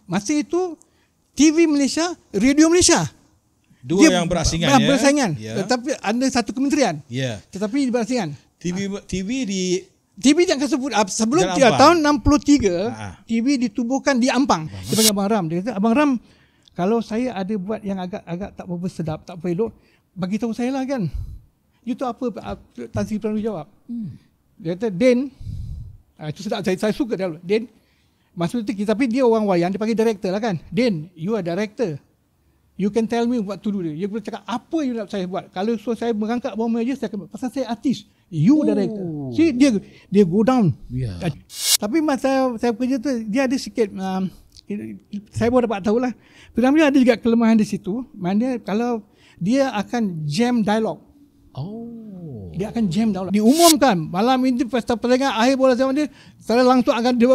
Masa itu TV Malaysia, Radio Malaysia. Dua yang bersaingan ya. Bersaingan. Tetapi ada satu kementerian. Tetapi bersaingan. TV jangan sebut sebelum tahun 63 TV ditubuhkan di Ampang. Dia panggil Abang Ram. Dia kata, Abang Ram, kalau saya ada buat yang agak tak berapa sedap, tak berapa elok, bagi tahu saya lah kan. Itu apa Tan Sri Pramudwini jawab. Dia kata, Den, itu sedap, saya suka dia. Den, maksud itu, tapi dia orang wayang, dia panggil director lah kan. Den, you are director. You can tell me what to do. Dia boleh cakap apa you nak saya buat. Kalau saya merangkak bawah meja, saya akan buat. Pasal saya artis. You director. See, dia go down. Tapi masa saya kerja tu, dia ada sikit, saya baru dapat tahu lah. Dia ada juga kelemahan di situ. Maknanya kalau dia akan jam dialog. Dia akan jam dialog. Diumumkan malam ini pesta pertandingan akhir bola zaman dia, secara langsung akan dia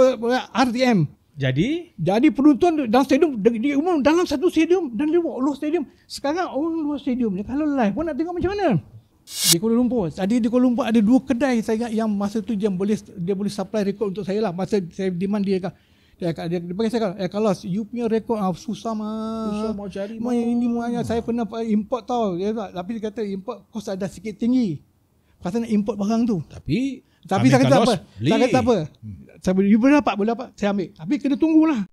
RTM. Jadi penonton dalam stadium, dia umum dalam satu stadium dan dia buat luar stadium. Sekarang orang luar stadium ni kalau live pun nak tengok macam mana? Di Kuala Lumpur. Tadi di Kuala Lumpur ada 2 kedai saya ingat yang masa tu dia boleh supply rekod untuk saya lah. Masa saya demand dia bagi saya kalau you punya rekod susah mau cari ini semuanya saya pernah import tau. Tapi dia kata import kos ada sikit tinggi. Pasal nak import barang tu. Tapi saya kata apa? Saya kata apa? You boleh dapat, saya ambil. Tapi kena tunggulah.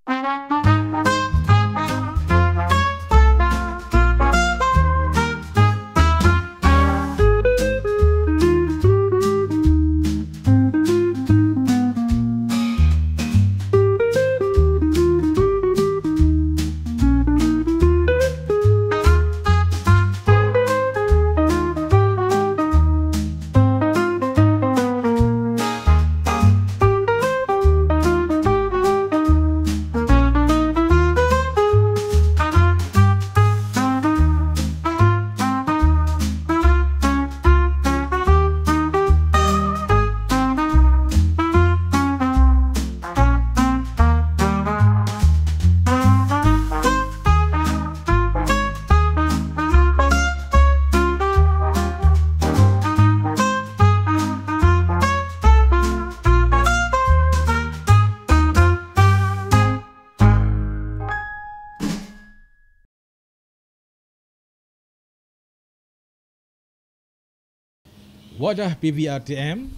Wadah PVRTM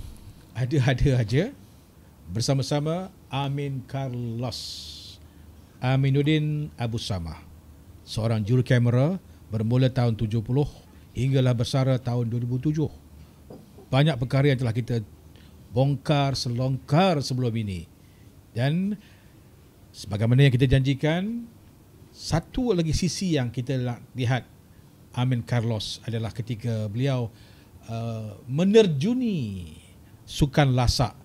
ada aja bersama-sama Amin Carlos Aminuddin Abu Samah, seorang juru kamera bermula tahun 70 hinggalah bersara tahun 2007. Banyak perkara yang telah kita bongkar selongkar sebelum ini, dan sebagaimana yang kita janjikan, satu lagi sisi yang kita lihat Amin Carlos adalah ketika beliau menerjuni sukan lasak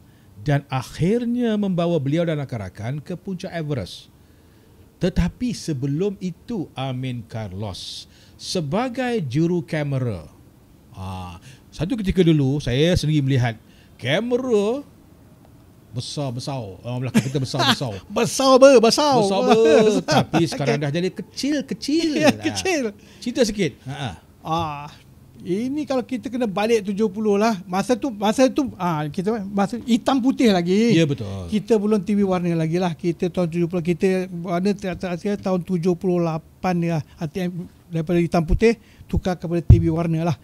dan akhirnya membawa beliau dan rakan-rakan ke puncak Everest. Tetapi sebelum itu Amin Carlos sebagai juru kamera. Satu ketika dulu saya sendiri melihat kamera besar-besar. Orang belakang kita besar-besar. Besar. Tapi sekarang dah jadi kecil. Kecil. Cerita sikit. Ini kalau kita kena balik 70 lah. Masa tu kita masa hitam putih lagi. Ya, betul. Kita belum TV warna lagi lah. Kita tahun 70 kita warna tahun 78 ya. Daripada hitam putih tukar kepada TV warna lah.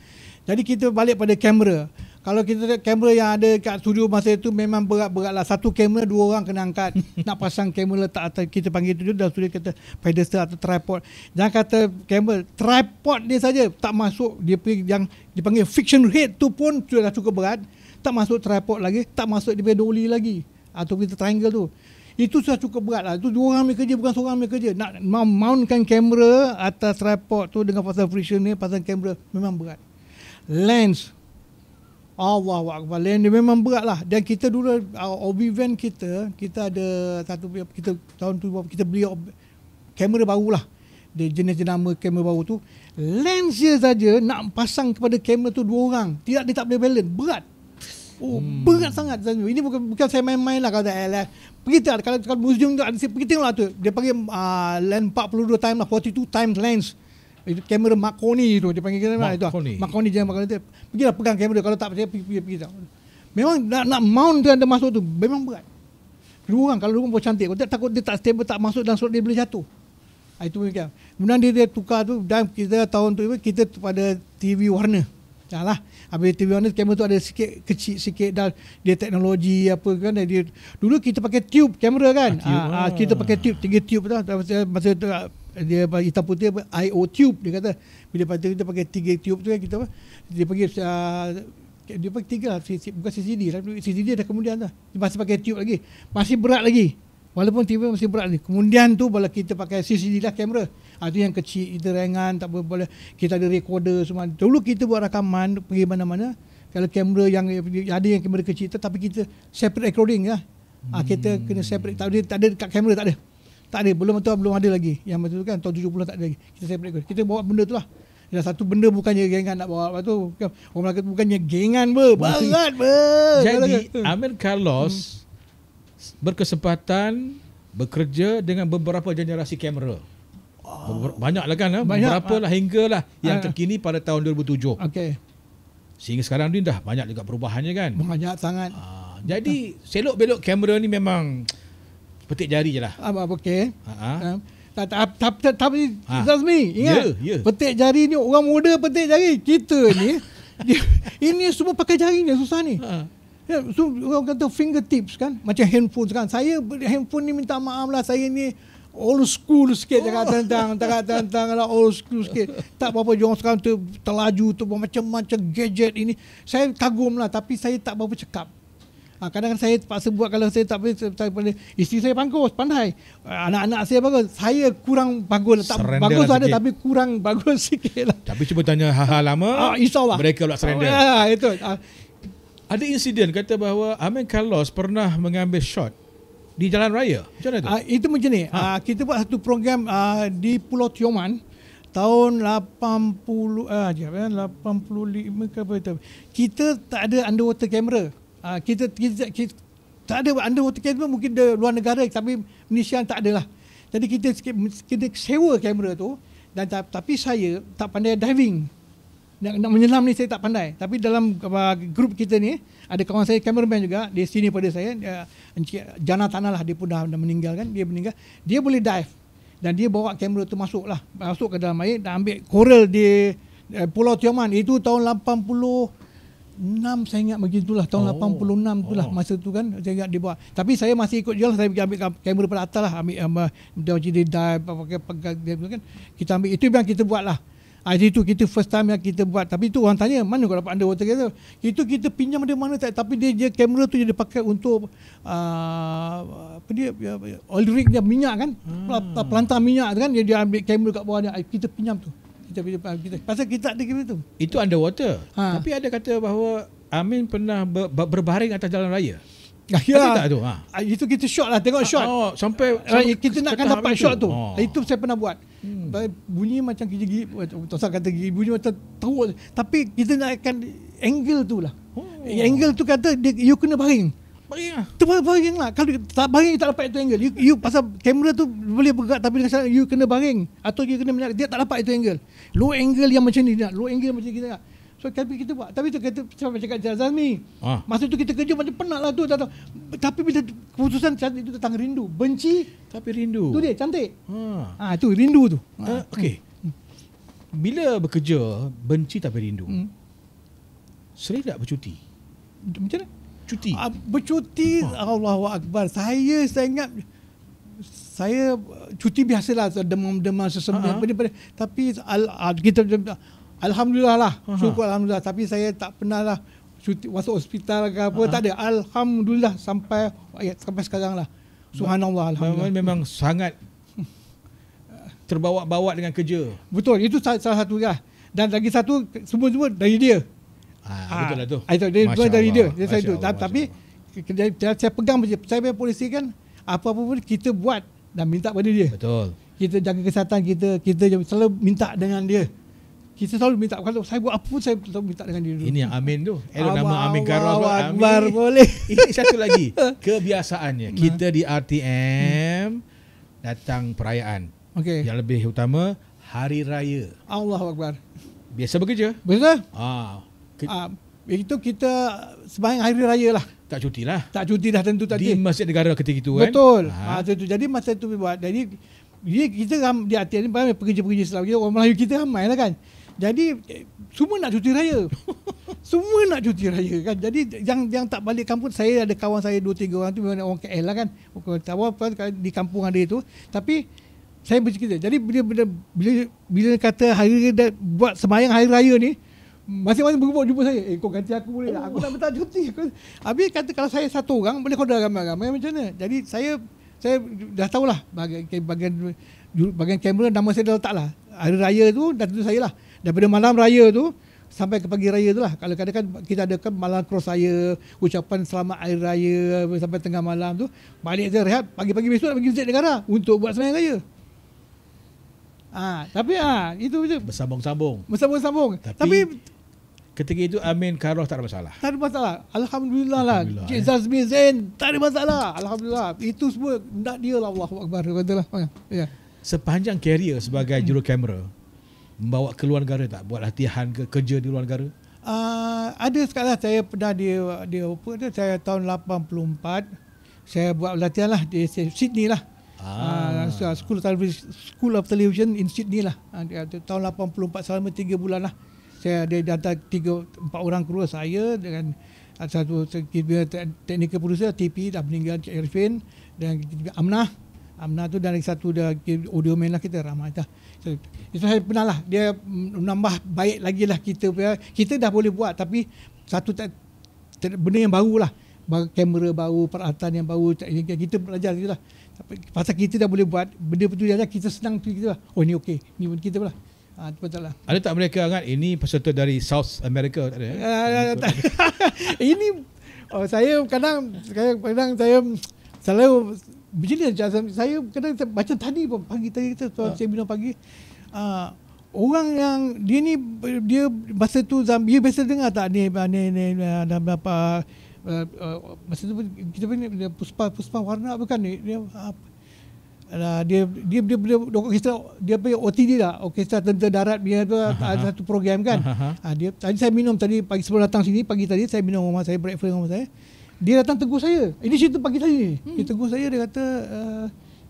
Jadi kita balik pada kamera. Kalau kita kamera yang ada kat studio masa itu memang berat-berat lah. Satu kamera 2 orang kena angkat. Nak pasang kamera letak atas, kita panggil itu dalam studio kata pedestal atau tripod. Jangan kata kamera, tripod dia saja tak masuk. Dia yang dipanggil fiction head tu pun sudah cukup berat. Tak masuk tripod lagi, tak masuk dia punya dolly lagi. Atau kita triangle tu. Itu sudah cukup berat lah. Itu 2 orang punya kerja, bukan seorang punya kerja. Nak mountkan kamera atas tripod tu dengan pasang friction ni, pasang kamera memang berat. Lens, Allahu Akbar, lens dia memang berat lah. Dan kita dulu OB van kita ada satu, kita tahun tu kita beli kamera baru lah. Dia jenis jenama kamera baru tu. Lens dia saja nak pasang kepada kamera tu 2 orang. Dia tak boleh balance, berat. Berat sangat. Ini bukan saya main-main lah. Pergi tengok, kalau museum tu ada, pergi tengok lah tu. Dia panggil lens 42 times lah, 42 times lens. Itu kamera Marconi tu, dia panggil kamera itu. Marconi jangan Marconi tu. Pergilah pegang kamera, kalau tak percaya pergi. Memang nak mount tu ada masuk tu memang berat. Dua orang, kalau dua orang pun cantik. Kau takut dia tak stable, tak masuk dalam slot, dia boleh jatuh. Itu mungkin. Kemudian dia tukar tu, dan kita tahun tu kita pada TV warna. Lah. Habis TV warna, kamera tu ada sikit kecil sikit, dan dia teknologi apa kan. Dia dulu kita pakai tube kamera kan. Kita pakai tube, 3 tube tu. Masa tu dia hitam putih apa, IO tube dia kata. Bila kita pakai 3 tube tu kan, kita apa, dia panggil dia pakai 3 lah, bukan CCD lah. CCD dah kemudian dah. Dia masih pakai tube lagi. Masih berat lagi. Walaupun TV masih berat ni. Kemudian tu bila kita pakai CCD lah kamera. Itu yang kecil, kita ringan, tak boleh. Kita ada recorder semua. Dulu kita buat rakaman pergi mana-mana. Kalau kamera yang ada yang kamera kecil tu, tapi kita separate recording lah. Kita kena separate. Tak ada dekat kamera, tak ada. Tak ada, belum ada lagi. Yang betul kan tahun 70 tak ada lagi. Kita separate recording. Kita bawa benda tu lah. Dan satu benda bukannya gengan nak bawa. Lepas tu orang Melaka bukannya gengan berat Jadi Amir Carlos berkesempatan bekerja dengan beberapa generasi kamera. Banyaklah kan, beberapa lah hinggalah yang terkini pada tahun 2007. Okey. Sehingga sekarang ni dah banyak juga perubahannya kan. Banyak sangat. Jadi selok belok kamera ni memang petik jari je lah. Okey. Tapi Zazmi, ingat, petik jari ni orang muda petik jari. Kita ni ini semua pakai jari ni, susah ni. So, orang kata fingertips kan, macam handphone sekarang. Saya handphone ni minta maaf lah, saya ni old school sikit cakap tentang lah, old school sikit. Tak apa-apa, orang sekarang tu terlaju tu macam-macam gadget ini. Saya kagum lah, tapi saya tak berapa cakap. Kadang-kadang saya terpaksa buat, kalau saya tak boleh. Isteri saya bagus, pandai. Anak-anak saya bagus. Saya kurang bagus. Tak bagus ada, tapi kurang bagus sikit lah. Tapi cuba tanya hal-hal lama, insyaAllah mereka pula surrender. Itu. Ada insiden kata bahawa Amir Carlos pernah mengambil shot di jalan raya. Macam mana tu? Itu macam ni. Kita buat satu program di Pulau Tioman tahun 85 ke apa itu. Kita tak ada underwater camera. Kita tak ada underwater camera, mungkin di luar negara, tapi Malaysia tak ada lah. Jadi kita sewa kamera tu, dan tapi saya tak pandai diving. Nak menyelam ni saya tak pandai. Tapi dalam grup kita ni ada kawan saya cameraman juga, dia sini pada saya, Jana Tanah lah, dia pun dah meninggal kan, dia boleh dive, dan dia bawa kamera tu masuk ke dalam air dan ambil coral di Pulau Tioman. Itu tahun 86 saya ingat begitulah, tahun 86 tu lah, masa tu kan saya ingat dia bawa. Tapi saya masih ikut je lah, saya pergi ambil kamera pada atas lah, ambil dia dive pakai pegang dia kan, kita ambil. Itu yang kita buat lah. Itu kita first time yang kita buat. Tapi tu orang tanya, mana kau dapat underwater camera? Itu kita pinjam dari mana tak. Tapi dia kamera tu dia pakai untuk oil rig dia, minyak kan, pelantar minyak kan, dia ambil kamera kat bawah dia. Kita pinjam tu. Kita pasal kita ada kamera tu. Itu underwater. Tapi ada kata bahawa Amin pernah berbaring atas jalan raya. Ya, tak tu? Itu kita shot lah, tengok shot. Sampai kita nakkan dapat shot tu. Itu saya pernah buat. Bunyi macam gigi, Tosak kata gigi, bunyi macam teruk. Tapi kita nakkan angle tu lah. Angle tu kata you kena baring. Baring lah. Tu baring lah. Kalau tak baring, you tak dapat itu angle. You pasal kamera tu boleh bergerak, tapi you kena baring. Atau you kena menyala, dia tak dapat itu angle. Low angle yang macam ni, low angle macam kita nak. So kita buat. Tapi tu kata macam cakap Zazmi. Masa tu kita kerja macam penat lah tu. Tapi bila keputusan cantik itu tentang rindu. Benci tapi rindu. Tu dia cantik. Itu rindu tu. Okey. Bila bekerja benci tapi rindu. Sering tak bercuti? Macam mana? Cuti. Bercuti, Allahu Akbar. Saya ingat saya cuti biasalah, demam-demam sesembilan. Tapi kita alhamdulillah lah, syukur alhamdulillah. Tapi saya tak pernah lah cuti masuk hospital ke apa, tak ada. Alhamdulillah sampai sekarang lah. Subhanallah, alhamdulillah. Memang sangat terbawa-bawa dengan kerja. Betul, itu salah satu lah. Dan lagi satu, semua dari dia. Betul lah tu. Itu dari dia. Tapi saya pegang, saya polisi kan, apa-apa pun kita buat dan minta pada dia. Betul. Kita jaga kesihatan kita selalu minta dengan dia. Kita selalu minta, kalau saya buat apa pun saya selalu minta dengan dia dulu. Ini yang Amin tu. Nama Amin Carlos. Akbar, boleh. Ini satu lagi kebiasaannya. Kita di RTM datang perayaan. Yang lebih utama Hari Raya. Allahu Akbar. Biasa bekerja. Biasa? Itu kita sembahyang hari raya lah. Tak cuti lah. Tak cuti dah tentu Di tadi. masjid negara ketika itu kan. Betul. Itu. Jadi masa itu buat. Jadi kita di hati ni pekerja-pekerja Islam kita, orang Melayu kita ramai lah kan. Jadi semua nak cuti raya. Semua nak cuti raya kan. Jadi yang tak balik kampung, saya ada kawan saya 2-3 orang tu memang orang KL lah kan. Di kampung ada itu. Tapi saya bercerita. Jadi bila kata hari buat sembahyang hari raya ni, masing-masing bergubuk jumpa saya. Kau ganti aku boleh tak? Aku nak minta cuti. Habis kata kalau saya satu orang, boleh kau dah ramai-ramai macam mana? Jadi saya dah tahulah bagian kamera nama saya dah letak lah. Hari raya tu dah tentu saya lah. Daripada malam raya tu sampai ke pagi raya tu lah. Kalau kadang-kadang kita adakan malam cross raya, ucapan selamat hari raya sampai tengah malam tu. Balik saya rehat, pagi-pagi besok nak pergi masjid negara untuk buat sembahyang raya. Tapi itu je. Bersambung-sambung. Tapi ketika itu Amin Karoh tak ada masalah. Tak ada masalah. Alhamdulillah lah. Cik Zazmi Zain tak ada masalah. Alhamdulillah. Itu semua nak dia lah. Allahu Akbar. Katalah. Ya. Sepanjang karier sebagai juru kamera, membawa ke luar negara tak? Buat latihan ke kerja di luar negara? Ada sekali lah. Saya pernah saya tahun 84 saya buat latihan lah di Sydney lah. School of Television in Sydney lah. Tahun 84 selama 3 bulan lah. Saya ada datang 3-4 orang kru, saya dengan satu teknikal producer TP dah meninggal, Cik Irfin, dan Amnah tu, dan satu dah audio man lah, kita ramai dah. Itu saya pernah lah, dia menambah baik lagi lah kita dah boleh buat, tapi satu benda yang baru lah, kamera baru, peralatan yang baru, kita belajar je lah. Pasal kita dah boleh buat benda betul dia, kita senang kita lah. Oh ni okey, ni kita lah. Betul lah. Ada tak mereka kan ini peserta dari South America? Tak ada? Ini saya kadang saya selalu begini, saya kadang macam tadi pagi kita saya minum pagi, orang yang dia masa tu dia biasa dengar tak ni apa masa tu kita punya puspa warna apa kan dia punya OTD lah, Orkestra Tentera Darat dia tu ada satu program kan. Tadi saya minum tadi pagi sebelum datang sini, pagi tadi saya minum rumah saya, breakfast rumah saya. Dia datang tegur saya. Ini cerita pagi tadi ni. Dia tegur saya, dia kata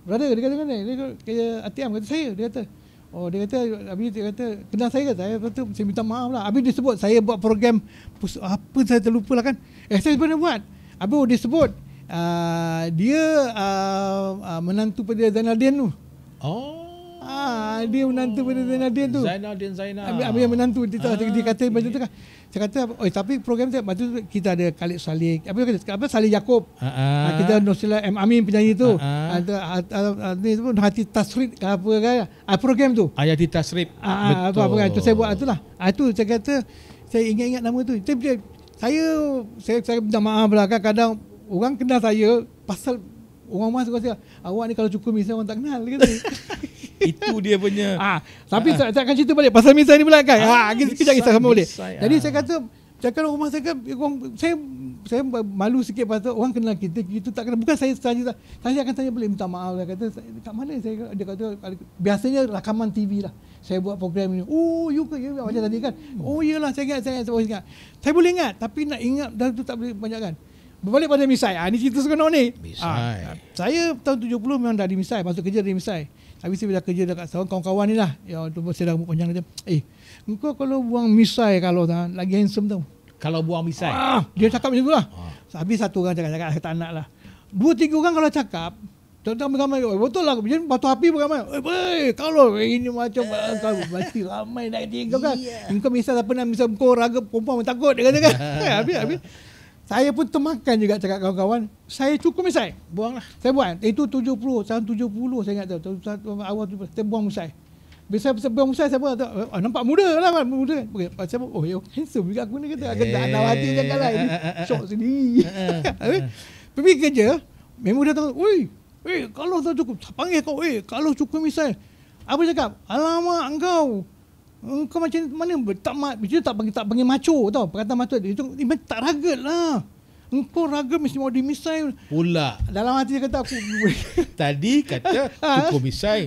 brother, dia kata mana? Dia kata ATM kata saya, dia kata. Dia kata habis dia kata kenal saya ke? Saya minta maaf lah. Habis dia sebut saya buat program apa saya terlupa lah kan. Saya pernah buat. Habis dia sebut dia menantu pada Zainaldin tu. Dia menantu pada Zainaldin tu. Zainal. Habis menantu dia kata macam tu kan. Saya kata tapi program saya macam tu, kita ada Khalid Saleh, Saleh Yaakob. Kita Nosila M Amin penyanyi tu. Ni pun Hati Tasrif apa kan. Program tu. Ayati Tasrif. Betul. Apa kan tu saya buat itulah. Itu saya kata saya ingat nama tu. Saya minta maaf lah kan, kadang orang kenal saya pasal orang masuk kata awak ni kalau cukup misal orang tak kenal kata. Itu dia punya. Tapi saya akan cerita balik pasal misal ni pula kan. Kejap kita sama boleh. Jadi saya kata cakap rumah saya kan, saya malu sikit pasal orang kenal kita tak kenal. Bukan saya saja, saya akan tanya boleh minta maaf lah, kata kat mana saya, dia kata biasanya rakaman TV lah saya buat program ni. You macam tadi kan. Iyalah saya ingat. Saya boleh ingat tapi nak ingat dah tu tak boleh banyak kan. Berbalik pada Misai. Ni cerita seronok ni. Saya tahun 70 memang dah di Misai, masuk kerja di Misai. Habis saya dah kerja dekat kawan-kawan ni lah. Saya dah rambut panjang macam, engkau kalau buang Misai kalau lagi handsome tau. Kalau buang Misai. Dia cakap macam tu lah. Habis satu orang cakap, saya tak nak lah. 2-3 orang kalau cakap, ramai, betul lah, batu api pun ramai. Kalau ini macam kau mesti ramai nak kata kan. Engkau misal apa nak misal kau raga perempuan takut dia kata kan. Habis saya pun termakan juga cakap kawan-kawan. Saya cukup misai. Buanglah. Saya buat. Itu 70. Tahun 70 saya ingat tu. Awal tu saya buang misai. Biasa buang misai saya buat. Nampak muda lah. Muda. Saya buat. Handsome juga aku ni kata. Agak tak ada hati jangan lah. Ini syok sendiri. Pergi kerja. Memang dah tahu. Kalau tak cukup. Panggil kau. Kalau cukup misai. Apa cakap? Alamak engkau macam mana tak panggil macho tau, perkataan macho itu tak ragat lah. Engkau ragat mesti mau dimisai pula. Dalam hati dia kata aku tadi kata cukup misai,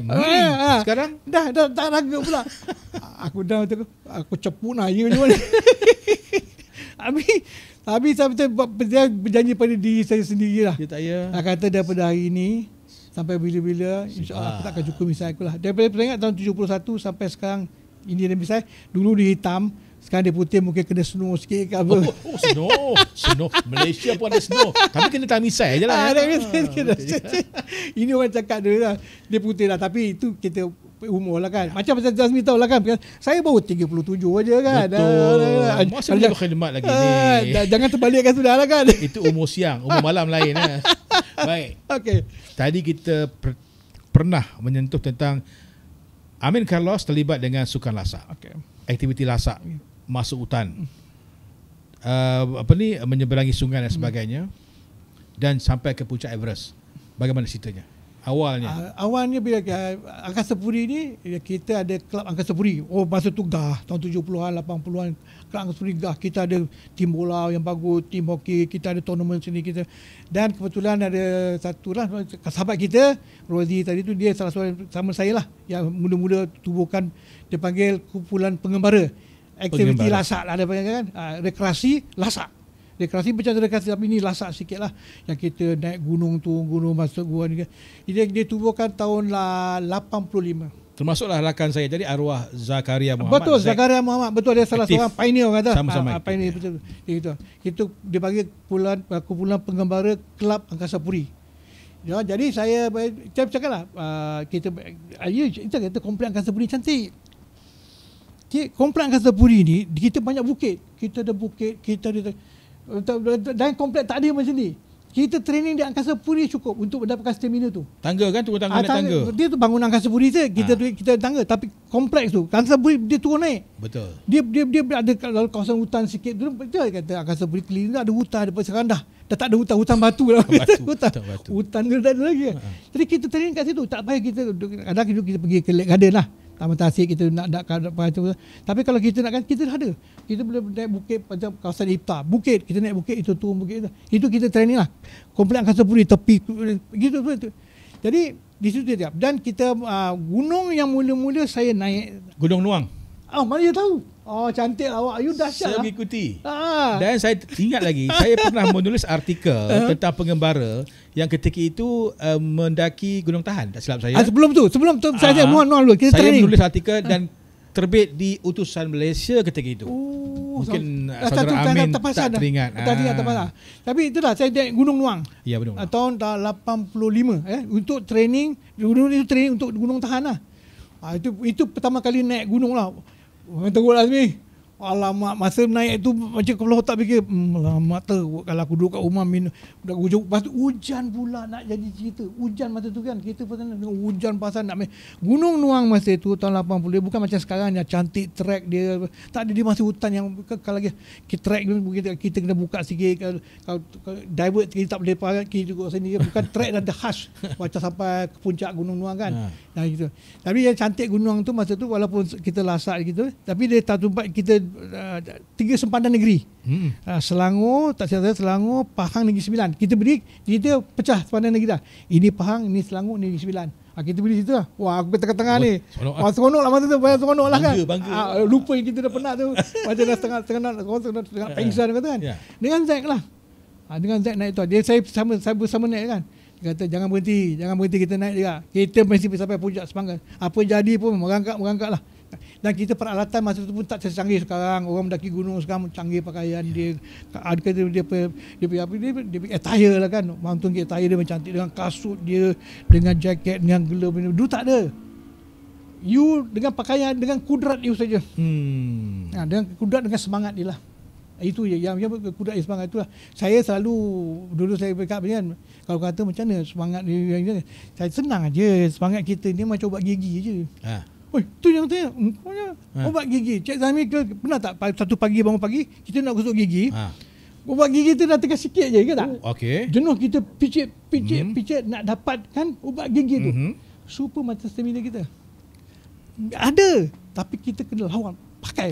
sekarang dah tak ragat pula. Aku dah aku cepuk naya je. Habis saya berjanji pada diri saya sendiri lah. Dia tak ya. Kata daripada hari ini sampai bila-bila, insyaAllah aku takkan cukup misai aku lah. Daripada peringat tahun 71 sampai sekarang, ini dia misai. Dulu dia hitam, sekarang dia putih, mungkin kena snow sikit ke apa. Snow. Malaysia pun ada snow. Tapi kena tak misai je lah. Ini orang cakap dia lah. Dia putih lah. Tapi itu kita umur lah kan. Macam Jazmi tahu lah kan. Saya baru 37 aja kan. Betul. Masa boleh berkhidmat lagi ni. Jangan terbalikkan sudah lah kan. Itu umur siang. Umur malam lain. Baik. Okay. Tadi kita pernah menyentuh tentang Amin Carlos terlibat dengan sukan lasak. Okay. Aktiviti lasak. Masuk hutan. Menyeberangi sungai dan sebagainya. Dan sampai ke puncak Everest. Bagaimana ceritanya? Awalnya bila Angkasa Puri ni, kita ada kelab Angkasa Puri. Masa tu gah tahun 70-an 80-an, kelab Angkasa Puri gah. Kita ada tim bola yang bagus, tim hoki, kita ada tournament sini kita. Dan kebetulan ada satu lah sahabat kita, Rozi tadi tu, dia salah seorang sama saya lah yang muda-muda tubuhkan, dia panggil kumpulan pengembara. Aktiviti lasak lah dia panggil kan. Rekreasi lasak. Rekreasi macam rekreasi, tapi ni lasak sikit lah. Yang kita naik gunung tu, gunung masuk gua ni kan. Dia tubuhkan tahun 85. Termasuklah rakan saya jadi arwah Zakaria Muhammad. Betul, Zakaria Muhammad. Betul, dia salah seorang pioneer orang kata. Sama-sama. Pioneer betul. Itu dia panggil kumpulan pengembara Kelab Angkasa Puri. Ya, jadi saya cakaplah kita komplek Angkasa Puri cantik. Komplek Angkasa Puri ni kita banyak bukit. Kita ada bukit, kita ada dan komplek tak ada macam ni. Kita training di Angkasa Puri cukup untuk mendapatkan stamina tu. Tangga kan, turun tangga, naik tangga. Dia tu bangun Angkasa Puri je, kita tangga, tapi kompleks tu Angkasa Puri dia turun naik. Betul. Dia ada kawasan hutan sikit. Dia kata Angkasa Puri keliling ada hutan, ada sekarang dah tak ada hutan batu lah. Hutan dia tak ada lagi. Jadi kita training kat situ, tak payah kita kadang kita pergi ke Lake Garden lah. Taman Tasik kita nak tapi kalau kita nak kan kita dah ada. Kita boleh naik bukit macam kawasan Ipta. Bukit, kita naik bukit itu turun bukit itu. Itu kita training lah. Komplek Angkasa Puri tepi gitu. Jadi di situ dia. Dan kita gunung yang mula-mula saya naik Gunung Nuang. Mana dia tahu? Cantik awak. You dahsyat lah. Saya mengikuti. Dan saya ingat lagi, saya pernah menulis artikel tentang pengembara yang ketika itu mendaki Gunung Tahan, tak silap saya. Sebelum tu saya mohon dulu. Kita saya training. menulis artikel dan terbit di Utusan Malaysia ketika itu. Mungkin saudara Amin tak teringat. Tapi itulah saya naik Gunung Nuang. Ya, benar. Tahun 85 untuk training. Gunung itu training untuk Gunung Tahan lah. Itu pertama kali naik gunung lah. Orang teruk lah Azmi. Alamak, masa naik tu macam kalau tak fikir, alamak teruk kalau aku duduk kat rumah minum. Lepas tu hujan pula nak jadi cerita. Hujan masa tu kan, kita pernah dengan hujan pasal nak main. Gunung Nuang masa tu tahun 80, bukan macam sekarang yang cantik track dia. Tak ada, dia masih hutan yang kalau lagi track kita kena buka sikit. Kalau divert kita tak boleh pergi juga sini. Bukan track dan khas macam sampai ke puncak Gunung Nuang kan. Nah, gitu. Tapi yang cantik gunung tu masa tu walaupun kita lasak gitu, tapi dia tak tempat kita 3 sempadan negeri. Selangor, Selangor, Pahang, Negeri Sembilan. Kita beri, kita pecah sempadan negeri dah. Ini Pahang, ini Selangor, Negeri Sembilan. Kita beri situ lah. Wah, aku tengah-tengah ni. Seronok lah masa tu. Seronok lah kan. Lupa yang kita dah pernah tu. Macam dah setengah pengsan kata kan. Dengan Zack lah. Dengan Zack naik tu. Dia saya bersama naik kan. Dia kata jangan berhenti kita naik juga. Kita mesti sampai puncak semangat. Apa jadi pun merangkak lah. Dan kita peralatan masa tu pun tak secanggih sekarang. Orang mendaki gunung sekarang canggih pakaian dia. Dia attire lah kan. Mountain gear attire dia macam cantik dengan kasut dia, dengan jaket, dengan glove. Dulu tak ada. You dengan pakaian, dengan kudrat you saja. Dengan kudrat, dengan semangat dia lah. Itu je yang kudrat semangat itulah. Saya selalu dulu saya berkat kan, kalau kata macam mana semangat dia, saya senang aja. Semangat kita ni macam ubat gigi je. Tu yang tanya, ubat gigi. Cik Zami pernah tak satu pagi bangun pagi kita nak gosok gigi? Ubat gigi tu dah tekan sikit je ke tak? Jenuh kita picit nak dapatkan ubat gigi tu. Super macam stamina kita. Ada, tapi kita kena lawan. Pakai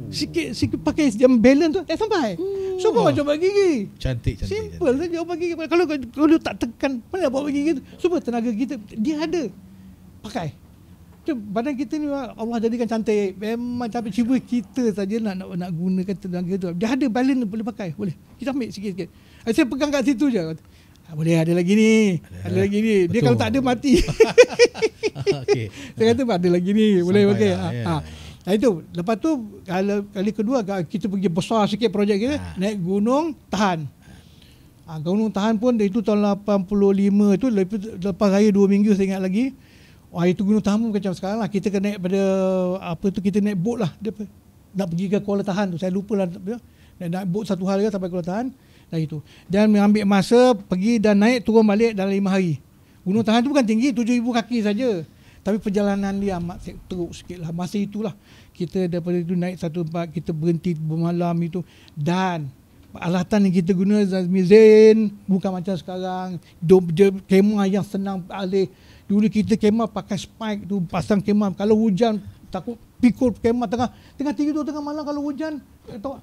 sikit pakai jam balance tu sampai. Semua macam ubat gigi. Cantik. Simple saja ubat gigi. Kalau tak tekan, mana ubat gigi tu? Semua tenaga kita dia ada. Pakai. badan kita ni Allah jadikan cantik. Memang cantik, cuba kita saja nak gunakan tenaga tu. Dia ada balance boleh pakai, boleh. Kita ambil sikit-sikit. Saya pegang kat situ je. Boleh, ada lagi ni. Ada lagi ni. Dia kalau tak ada mati. Okay. Saya kata ada lagi ni, boleh pakai. Ya. Itu. Lepas tu kali kedua kita pergi besar sikit projek kita, naik gunung tahan. Gunung tahan pun itu tahun 85 itu, lepas raya 2 minggu saya ingat lagi. Itu gunung tahan pun macam sekarang lah. Kita kena naik pada kita naik boat lah. Nak pergi ke Kuala Tahan tu. Saya lupa lah. Naik boat 1 hari sampai Kuala Tahan. Dan mengambil masa pergi dan naik turun balik dalam 5 hari. Gunung Tahan tu bukan tinggi, 7,000 kaki saja. Tapi perjalanan dia amat teruk sikit lah. Masa itulah kita daripada itu naik satu tempat, kita berhenti bermalam itu. Dan alatan yang kita guna Zain bukan macam sekarang. Kemah yang senang alih. Dulu kita kemah pakai spike tu, pasang kemah. Kalau hujan takut pikul kemah tengah tidur tengah malam, kalau hujan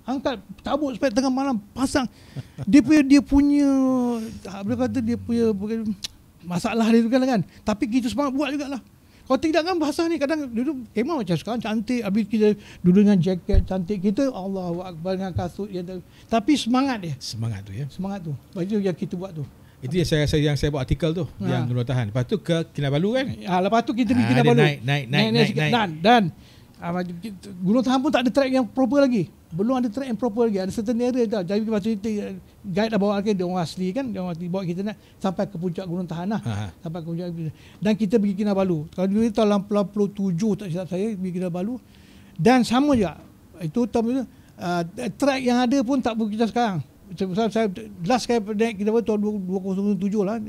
angkat cabut spike tengah malam, pasang. Dia punya masalah dia tu kan. Tapi kita semangat buat jugalah. Kalau tidak kan bahasa ni kadang dulu kemah macam sekarang cantik, habis kita duduk dengan jaket cantik kita, Allahu Akbar dengan kasut yang tapi semangat dia. Semangat tu ya. Semangat tu. Baju yang kita buat tu. Itu yang saya buat artikel tu, yang Gunung Tahan. Lepas tu ke Kinabalu kan? Lepas tu kita pergi Kinabalu. Naik. Dan Gunung Tahan pun tak ada track yang proper lagi. Belum ada track yang proper lagi. Ada certain area dah. Jadi masa itu guide dah bawa dia orang asli kan, dia orang bawa kita nak sampai ke puncak Gunung Tahan lah. Sampai ke puncak. Dan kita pergi Kinabalu. Kalau dulu tahun 87 tak silap saya pergi Kinabalu. Dan sama je. Itu track yang ada pun tak begitu kita sekarang. Saya last kali naik Kinabalu tahun 2007 lah.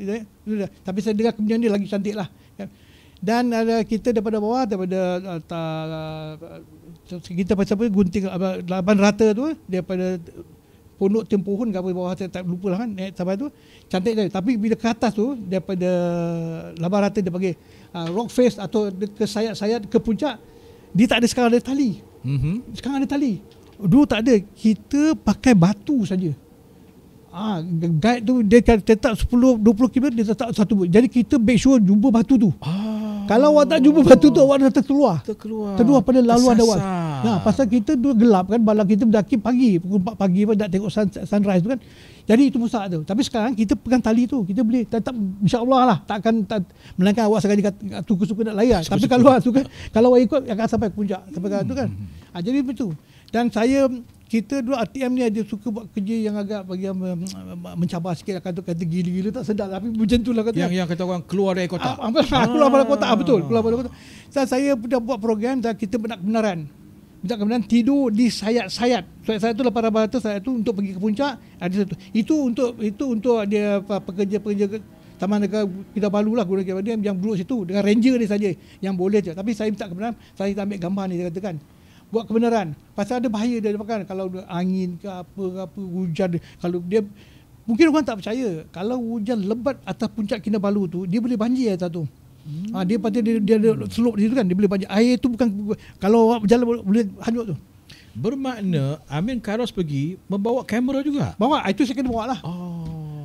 Tapi saya dengar kemudian dia lagi cantik lah. Dan kita daripada bawah, kita pasal gunting laban rata tu, daripada Pondok Tempohun ke apa bawah, saya tak lupa lah kan, naik sampai tu cantik dia. Tapi bila ke atas tu, daripada laban rata dia panggil rock face atau ke sayat-sayat ke puncak, dia tak ada sekarang ada tali. Sekarang ada tali. Dulu tak ada. Kita pakai batu saja. Guide tu dia tetap 10-20 km, dia tetap satu. Jadi kita make sure jumpa batu tu. Kalau awak tak jumpa batu tu, awak dah terkeluar pada laluan awak. Pasal kita dulu gelap kan, balang kita berdaki pagi, pukul 4 pagi pun nak tengok sunrise tu kan. Jadi itu musak tu. Tapi sekarang kita pegang tali tu, kita boleh tetap insya-Allah lah, melainkan awak sekali suka nak layar. Tapi kalau awak suka, kalau awak ikut akan sampai ke puncak, sampai ke tu kan. Jadi betul. Dan kita dulu RTM ni ada suka buat kerja yang agak bagi mencabar sikit, kata gila-gila tak sedap, tapi macam tu lah kata. Yang kata orang keluar dari kotak. Keluar dari kotak, betul, keluar dari kotak. Saya dah buat program dan kita minta kebenaran tidur di sayat-sayat. Sayat tu lepas rata sayat tu untuk pergi ke puncak ada satu. Itu untuk dia pekerja-pekerja Taman Negara Kinabalu lah, guna dia yang duduk situ dengan ranger dia saja yang boleh je. Tapi saya minta kebenaran, saya ambil gambar ni dia katakan. Buat kebenaran. Pasal ada bahaya dia kan, kalau angin ke apa hujan, kalau dia mungkin orang tak percaya, kalau hujan lebat atas puncak Kinabalu tu, dia boleh banjir atas tu. Dia pasti dia ada slope di situ kan, dia boleh banjir. Air tu bukan, kalau orang berjalan boleh hanyut tu. Bermakna Amin Karos pergi membawa kamera juga. Bawa, itu saya kena bawa lah.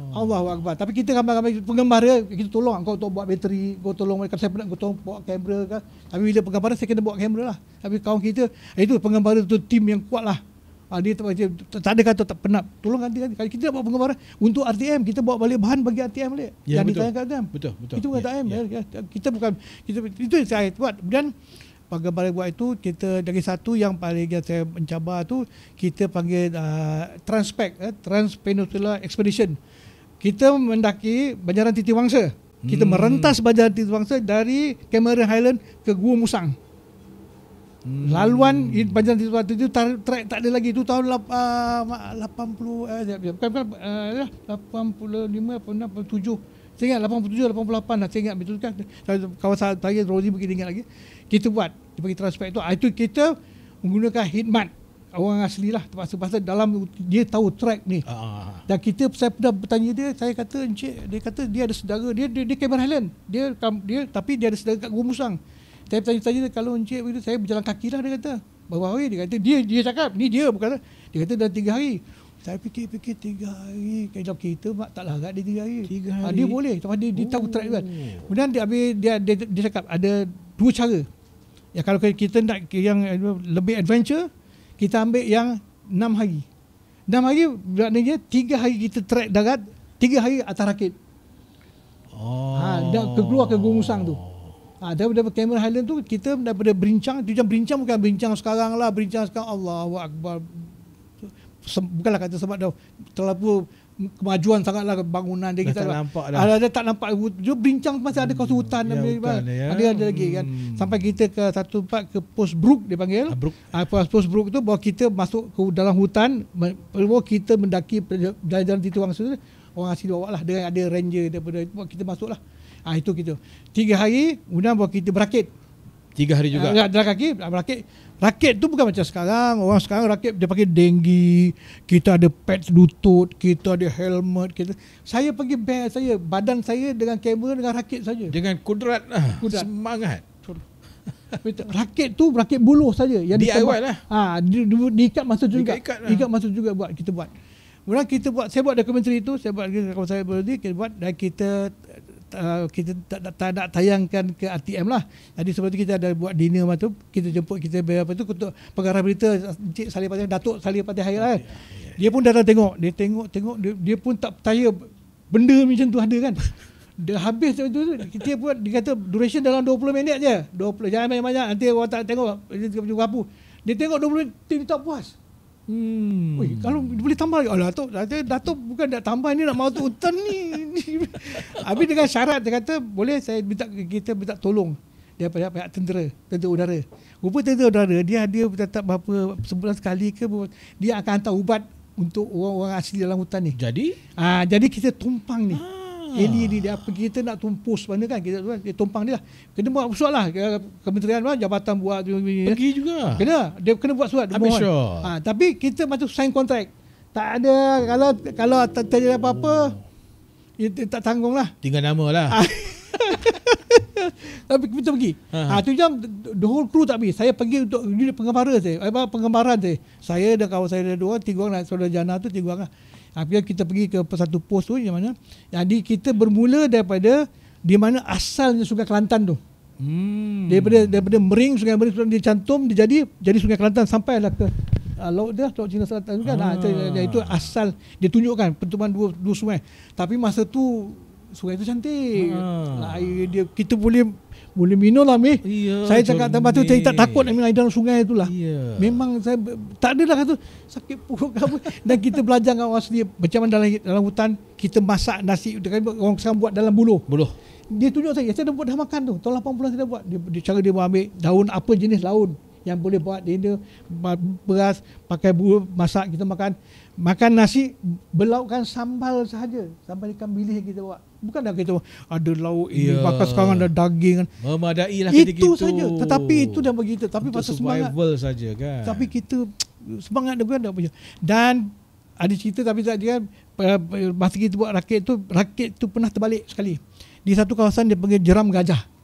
Allahu Akbar. Tapi kita gambar-gambar penggembara, kita tolong kau untuk buat bateri, kau tolong kalau saya pernah kau tolong bawa kamera kan. Tapi bila penggembara saya kena bawa kamera lah. Tapi kawan kita itu penggembara tu tim yang kuat lah. Dia tak ada kata tak penat. Tolong ganti. Kalau kita nak buat penggembara untuk RTM, kita bawa balik bahan bagi RTM balik. Ya, yang ditayangkan RTM. Betul. Itu bukan RTM. Kita bukan itu yang saya buat. Dan penggembara buat itu, kita dari satu yang paling saya mencabar tu, kita panggil Transpac, Trans-Peninsula Expedition. Kita mendaki Banjaran Titiwangsa. Kita merentas Banjaran Titiwangsa dari Cameron Highland ke Gua Musang. Laluan Banjaran Titiwangsa itu track tak ada lagi. Itu tahun 85 apa 87. Saya ingat 87 88 lah, saya ingat betul kan. Kawasan saya Rozi mungkin ingat lagi. Kita buat dia bagi Transpac itu. Itu kita menggunakan khidmat orang asli lah, terpaksa dalam dia tahu track ni. Dan saya pernah bertanya dia, saya kata encik, dia kata dia ada saudara, dia Cameron Highland, dia tapi dia ada saudara kat Gua Musang. Saya bertanya dia, kalau encik begitu saya berjalan kaki lah, dia kata. Berapa hari? Dia kata dia cakap ni dia bukan, dia kata dah 3 hari. Saya fikir 3 hari, kalau kita tak larat dia 3 hari. 3 hari. Dia boleh, sebab dia tahu track kan. Kemudian dia cakap ada 2 cara. Ya kalau kita nak yang lebih adventure, kita ambil yang 6 hari. 6 hari maknanya 3 hari kita trek darat, 3 hari atas rakit. Dah keluar ke Gunung Musang tu. Daripada Cameron Highland tu kita daripada Berincang, tu Berincang bukan Berincang sekarang lah, Berincang sekarang Allahu Akbar. Bukanlah kata sebab dah terlalu kemajuan sangatlah bangunan dia, kita tak nampak dah. Ada tak nampak. Dia Berincang masih ada kawasan hutan, ada lagi kan. Sampai kita ke satu tempat ke Post Brook dia panggil. Post Brook tu bawa kita masuk ke dalam hutan, bawa kita mendaki jalan titu orang asli bawa lah, dengan ada ranger daripada kita masuk lah. Itu kita 3 hari kemudian bawa kita berakit 3 hari juga. Dalam kaki berakit. Rakit tu bukan macam sekarang. Orang sekarang rakit dia pakai denggi, kita ada pads lutut, kita ada helmet, saya pergi best saya, badan saya dengan kamera dengan rakit saja. Dengan kudrat semangat. Rakit tu rakit buluh saja yang DIY lah. Diikat masa juga. Ikat masa juga kita buat. Kemudian kita buat, saya buat dokumentari itu, saya buat kalau saya berhenti, kita buat dan kita tak nak tayangkan ke RTM lah. Jadi sebab tu kita ada buat dinner tu, kita jemput kita apa tu ketua pengarah berita Encik Saleh Fatih, Datuk Saleh Fatih Hayat kan. Dia pun datang tengok, dia pun tak percaya benda macam tu ada kan. Dia habis tu kita buat, dia kata duration dalam 20 minit je. 20, jangan banyak-banyak nanti orang tak tengok apa. Dia tengok 20 minit dia tak puas. Kalau boleh tambah lagi. Datuk bukan nak tambah ni, nak masuk hutan ni. Habis dengan syarat dia kata boleh kita minta tolong daripada pihak tentera udara. Rupa tentera udara dia tetap berapa sebulan sekali ke dia akan hantar ubat untuk orang-orang asli dalam hutan ni. Jadi kita tumpang ni. Eli ni dia kita nak tumpus mana kan, kita tumpang dia lah. Kena buat surat lah kementerian lah, jabatan buat pergi juga. Dia kena buat surat. Sure. Tapi kita masuk sign kontrak. Tak ada kalau terjadi apa-apa tak tanggung lah. Tinggal nama lah. Tapi kita pergi. Tu jam the whole crew tak pergi. Saya pergi untuk pengembaraan saya. Saya dan kawan saya ada 2, 3 orang, saudara Jana tu 3 orang lah. Apabila kita pergi ke satu pos tu yang mana, jadi kita bermula daripada di mana asalnya Sungai Kelantan tu. Daripada Mering, Sungai Mering sudah dicantum, dia jadi Sungai Kelantan sampailah ke laut Cina Selatan kan. Itu asal dia tunjukkan pertemuan dua sungai. Tapi masa tu sungai tu cantik. Air dia kita boleh minum lah saya cakap tempat tu saya tak takut nak minum air dalam sungai tu lah. Memang saya tak ada lah kata sakit perut apa. Dan kita belajar dengan orang asli macam mana dalam hutan kita masak nasi, orang sekarang buat dalam buluh. Dia tunjuk saya dah buat dah makan tu. Tahun 80 saya dah buat. Cara dia ambil daun apa jenis daun yang boleh buat dia beras pakai bulu masak, kita makan nasi berlaukkan sambal sahaja, sambal ikan bilis kita buat. Bukan dah kita ada lauk ini, bakal sekarang ada daging kan. Memadai lah itu saja. Tetapi itu dah begitu. Tapi pasal semangat saja kan. Tapi kita semangat dia bukan dah punya. Dan ada cerita tapi tak dia masa kita buat rakit tu pernah terbalik sekali. Di satu kawasan dia panggil Jeram Gajah.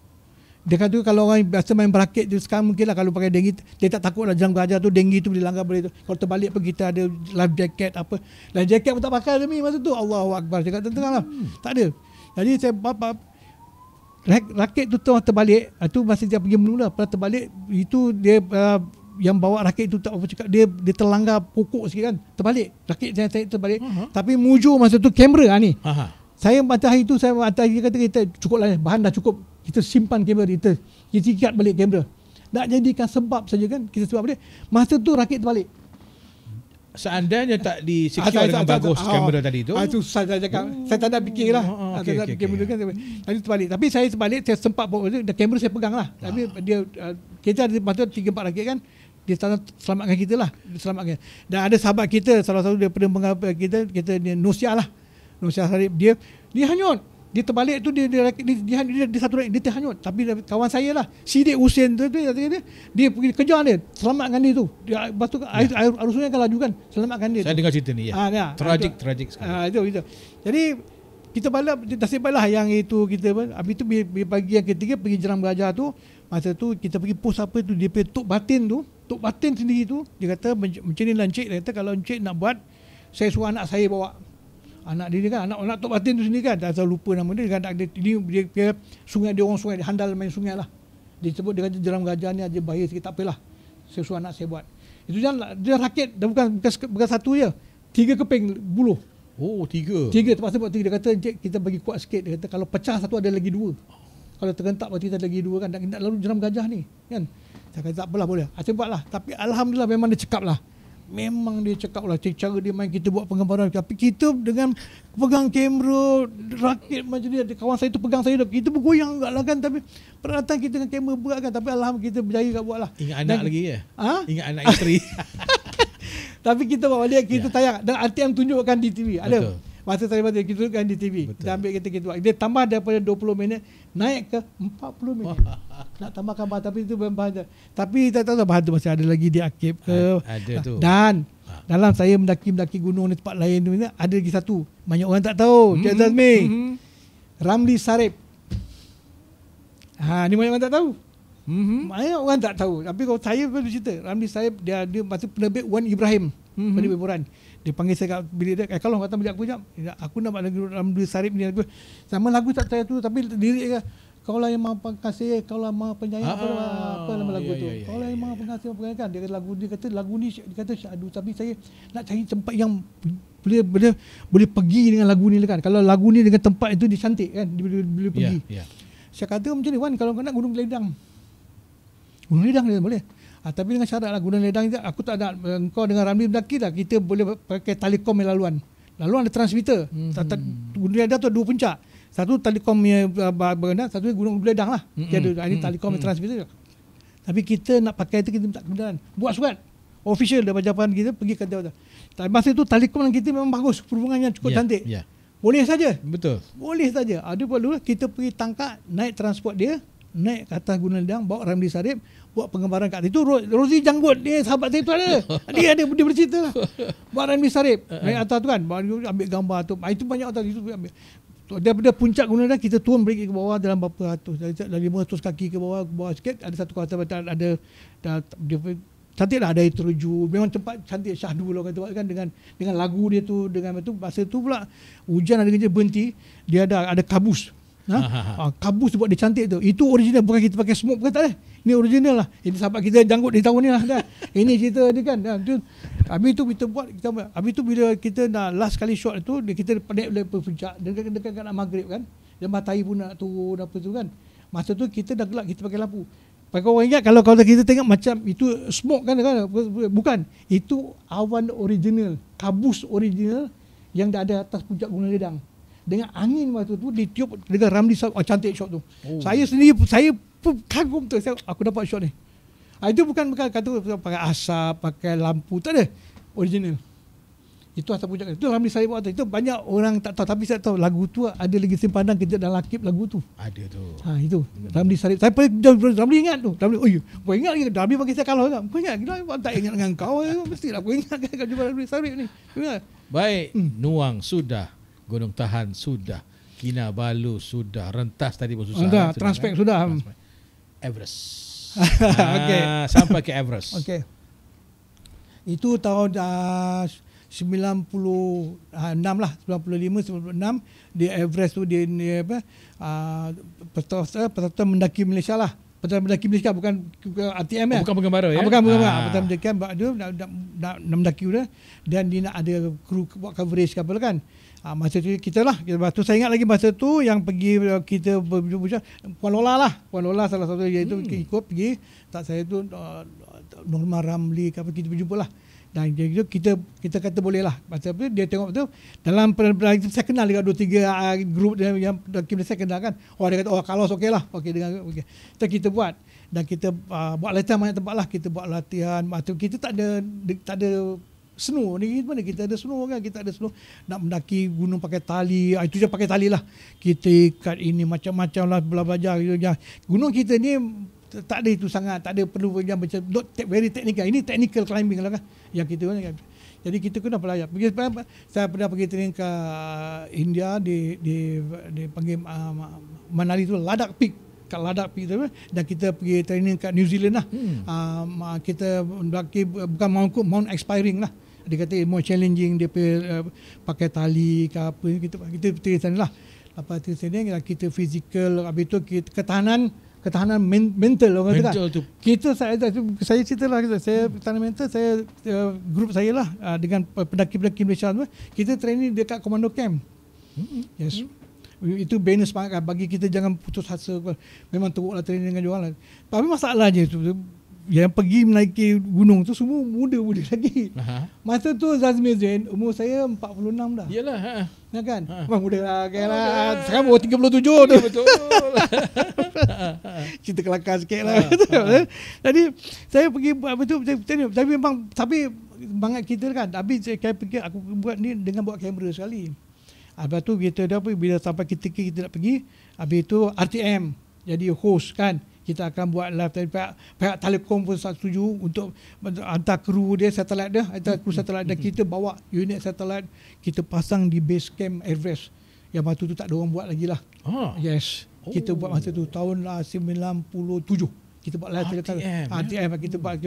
Dia kata kalau orang biasa main berakit tu sekarang mungkin lah kalau pakai denggi dia tak takut lah jeram gajah tu, denggi tu boleh langgar boleh tu. Kalau terbalik pun kita ada life jacket apa. Life jacket pun tak pakai demi masa tu. Allahu Akbar. Dia kata tengah lah. Tak ada. Jadi saya rakit tu terbalik. Itu masa dia pergi mula pernah terbalik. Itu dia yang bawa rakit tu tak apa cakap dia terlanggar pokok sikit kan. Terbalik. Rakit saya terbalik. Tapi mujur masa tu kamera ni. Saya matahari tu saya kata kita cukup lah, bahan dah cukup. Kita simpan kamera kita ikat balik kamera. Nak jadikan sebab saja kan kita sebab balik. Masa tu rakit terbalik. Seandainya tak di-secure dengan bagus kamera tadi tu. Itu saya cakap. Saya tak ada fikirlah. Saya tak fikir benda kan. Tadi terbalik. Tapi saya terbalik saya sempat bawa kamera saya pegang lah. Tapi dia kita ada masa 3-4 rakit kan. Dia selamatkan kita lah. Dia selamatkan. Dan ada sahabat kita salah satu daripada kita Nusia lah. Nusia Sarip dia hanyut. Dia terbalik tu dia satu dia terhanyut. Tapi kawan saya lah Sidik Hussein tu dia pergi kejar dia, selamatkan dia tu. Lepas tu arus sungai kan laju kan, selamatkan dia. Saya dengar cerita ni ya. Tragik sekali. Itu. Jadi kita nasib baiklah yang itu kita habis tu pagi yang ketiga pergi Jeram Gajah tu. Masa tu kita pergi pos apa tu dia pergi Tok Batin sendiri tu dia kata macam ni lah Encik. Dia kata kalau Encik nak buat saya suruh anak saya bawa. Anak dia kan, anak Tok Batin tu sendiri kan, tak tahu lupa nama dia kan, dia sungai dia orang sungai, dia handal main sungai lah. Dia sebut dia kata jeram gajah ni ada bahaya sikit, tak apalah. Sesuai anak saya buat. Itu dia rakit, dia bukan satu je. 3 keping buluh. Oh, 3. 3 terpaksa buat 3. Dia kata Encik kita bagi kuat sikit. Dia kata kalau pecah satu ada lagi 2. Kalau tergentak berarti kita ada lagi 2 kan. Tak lalu jeram gajah ni kan. Saya kata tak apalah, boleh. Saya buatlah. Tapi alhamdulillah memang dia cekap lah. Memang dia cakap lah cara dia main, kita buat penggambaran. Tapi kita dengan pegang kamera rakit macam dia, kawan saya tu pegang saya, kita bergoyang juga lah kan. Tapi peralatan kita dengan kamera berat kan. Tapi alhamdulillah kita berjaya kat buat lah. Ingat anak lagi ya? Ingat anak isteri. Tapi kita bawa balik, kita tayang. Dan RTM tunjukkan di TV. Ada. Betul. Masa saya baca, kita tunjukkan di TV. Betul. Kita ambil kita buat. Dia tambah daripada 20 minit, naik ke 40 minit. Nak tambahkan bahan, tapi itu bahan. Tapi tak tahu bahan tu masih ada lagi di arkib ke. Ada tu. Dan dalam saya mendaki gunung di tempat lain tu, ada lagi satu. Banyak orang tak tahu. Cik Zazmi. Ramli Sarip. Ni banyak orang tak tahu. Banyak orang tak tahu. Tapi kalau saya pun cerita, Ramli Sarip dia masa penerbit Wan Ibrahim. Penerbit Boran. Dia panggil saya kat bilik dia, kalau kata bilik aku sekejap, aku nak buat lagu Ramli Sarip ni. Sama lagu tak saya tu, tapi lirik dia, kaulah yang maha pengasih, kaulah maha penyayang, apa nama lagu tu. Kaulah yang maha pengasih, maha penyayang kan. Dia kata lagu ni dia kata syahdu, tapi saya nak cari tempat yang boleh pergi dengan lagu ni kan. Kalau lagu ni dengan tempat itu dia cantik kan, dia boleh pergi. Saya kata macam ni, Wan, kalau kau nak Gunung Ledang. Gunung Ledang dia boleh. Tapi dengan syarat lah, Gunung Ledang itu aku tak nak engkau dengan Ramli mendaki lah, kita boleh pakai Telekom yang laluan. Laluan ada transmitter. Gunung Ledang tu ada 2 puncak. Satu Telekom yang berendah, satu Gunung Ledang lah. Ada ini Telekom yang transmitter. Tapi kita nak pakai itu, kita minta kebenaran. Buat surat official daripada jawapan kita pergi ke Dewan. Masa itu Telekom kita memang bagus, perhubungannya cukup cantik. Boleh saja. Betul. Boleh saja. Ada perlu kita pergi tangkap, naik transport dia, naik ke atas Gunung Ledang, bawa Ramli Sarip, buat penggambaran kat itu. Rozi Janggut dia, sahabat saya tu ada. Dia bercerita lah. Buat Ramli Sarip naik atas tu kan, ambil gambar tu. Itu banyak atas itu ambil. Daripada puncak Gunung Ledang kita turun balik ke bawah dalam berapa ratus, dari 500 kaki ke bawah sikit. Ada satu kawasan ada cantik lah, ada air terjun. Memang tempat cantik, syahdu lah kata kan, dengan lagu dia tu, dengan itu. Masa tu pula hujan ada kerja berhenti, dia ada kabus. Kabus buat dia cantik tu. Itu original, bukan kita pakai smoke, bukan, tak ada. Ini original lah. Ini sahabat kita Janggut di tahun ni lah dah. Ini cerita dia kan. Habis tu kita buat, habis tu bila kita nak last kali shot tu, kita naik dari puncak dekat nak maghrib kan. Dan matahari pun nak turun apa tu kan. Masa tu kita dah gelap, kita pakai lampu. Pakai orang ingat kalau kita tengok macam itu smoke kan, bukan. Itu awan original, kabus original yang dah ada atas puncak Gunung Ledang. Dengan angin waktu tu ditiup dengan Ramli Sarip. Cantik shot tu. Saya sendiri pun kagum tu. Aku dapat shot ni. Itu bukan kata pakai asap, pakai lampu, tak ada. Original. Itu atas puncak. Itu Ramli Sarip buat tu. Itu banyak orang tak tahu, tapi saya tahu lagu tu ada lagi simpanan kita dalam lakip lagu tu. Ada tu. Itu Ramli Sarip. Saya Ramli ingat tu. Ramli, kau ingat lagi. Ramli bagi saya kalah kan. Kau ingat? Kita tak ingat dengan kau. Mestilah kau ingat kan kau jumpa Ramli Sarip ni. Baik, Nuang sudah, Gunung Tahan sudah, Kinabalu sudah, Rentas tadi pun susah. Transpek sudah. Everest. Okay. Sampai ke Everest. Okey. Itu tahun 96 lah, 95 96 di Everest tu dia apa? Peserta mendaki Malaysia lah. Peserta mendaki Malaysia bukan ATM ya. Bukan penggembara ya. Bukan penggembara. Peserta mendaki dia nak mendaki dia, dan dia nak ada kru buat coverage ke apa kan. Masa tu kita lah, tu saya ingat lagi masa tu yang pergi kita Puan Lola salah satu iaitu ikut pergi, tak saya tu Norma Ramli ke apa, kita berjumpa lah. Dan kita kata boleh lah. Masa tu dia tengok tu dalam saya kenal juga 2-3 grup yang saya kenal kan. Dia kata kalau okey lah. Okey dengan okey. Kita buat, dan kita buat latihan banyak tempat lah. Kita buat latihan. Masa kita tak ada snow ni, mana kita ada snow kan, kita ada snow. Nak mendaki gunung pakai tali, itu je pakai tali lah. Kita ikat ini macam-macam lah, belajar gitu. Gunung kita ni tak ada itu sangat, tak ada perlu yang macam very technical. Ini technical climbing lah kan yang kita kan. Jadi kita kena belajar. Saya pernah pergi training ke India di panggil Manali tu, Ladakh Peak. Kat Ladakh Peak tu, dan kita pergi training kat New Zealand lah. Kita mendaki bukan Mount Expiring lah. Dia kata more challenging, dia pakai tali ke apa, kita pergi sana lah. Lepas tu kita fizikal, habis tu ketahanan ketahanan mental orang kata Mental kan. tu. Saya cerita lah, saya ketahanan mental, saya grup saya lah dengan pendaki-pendaki Malaysia tu, kita training dekat komando camp. Yes. Itu bonus semangat kan, bagi kita jangan putus asa. Memang teruklah training dengan diorang lah. Tapi masalahnya tu, yang pergi menaiki gunung tu semua muda-muda lagi. Masa tu Zazmi Zain, umur saya 46 dah. Yalah. Ya kan? Bang muda lah, kan lah. Sekarang baru 37 tu. Betul. Kita kelakar sikit lah. Jadi saya pergi buat betul. Tapi memang, tapi semangat kita kan. Habis saya fikir aku buat ni dengan bawa kamera sekali. Habis tu kita dah bila sampai kita nak pergi, habis tu RTM jadi host kan. Kita akan buat live dari pihak Telekom pun setuju untuk hantar kru dia, satelit dia, hantar kru satelit, dan kita bawa unit satelit, kita pasang di base camp Everest. Yang waktu tu tak ada orang buat lagi lah. Yes. Kita buat masa tu tahun 97. Kita buat live RTM kita buat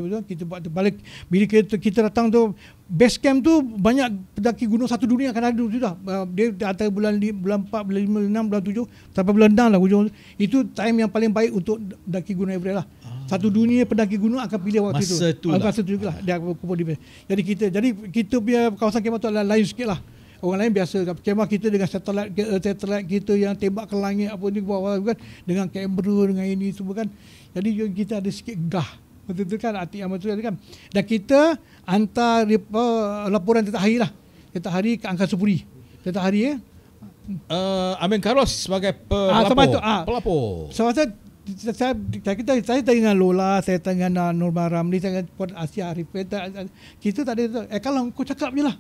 balik. Bila kita datang tu, base camp tu banyak pendaki gunung satu dunia akan ada sudah. Dia antara bulan 4, bulan 5, 6, bulan 7 sampai bulan 6 lah hujung. Itu time yang paling baik untuk pendaki gunung Everest lah. Satu dunia pendaki gunung akan pilih waktu masa tu lah. Dia kumpul di. Jadi kita punya kawasan kemah tu adalah lain sikit lah. Orang lain biasa kemah kita dengan satelit kita yang tembak ke langit apa ni bawah kan, dengan kamera dengan ini semua kan. Jadi kita ada sikit gah. Betul-betul kan hati amat tu kan. Dan kita hantar laporan tiap hari lah. Tiap hari ke Angkasa Puri. Tiap hari Amin Carlos sebagai pelapor. Saya dengan Lola, saya dengan Norma Ramli, saya dengan Puan Asia Arif. Kita tak ada kalau kau cakap je lah.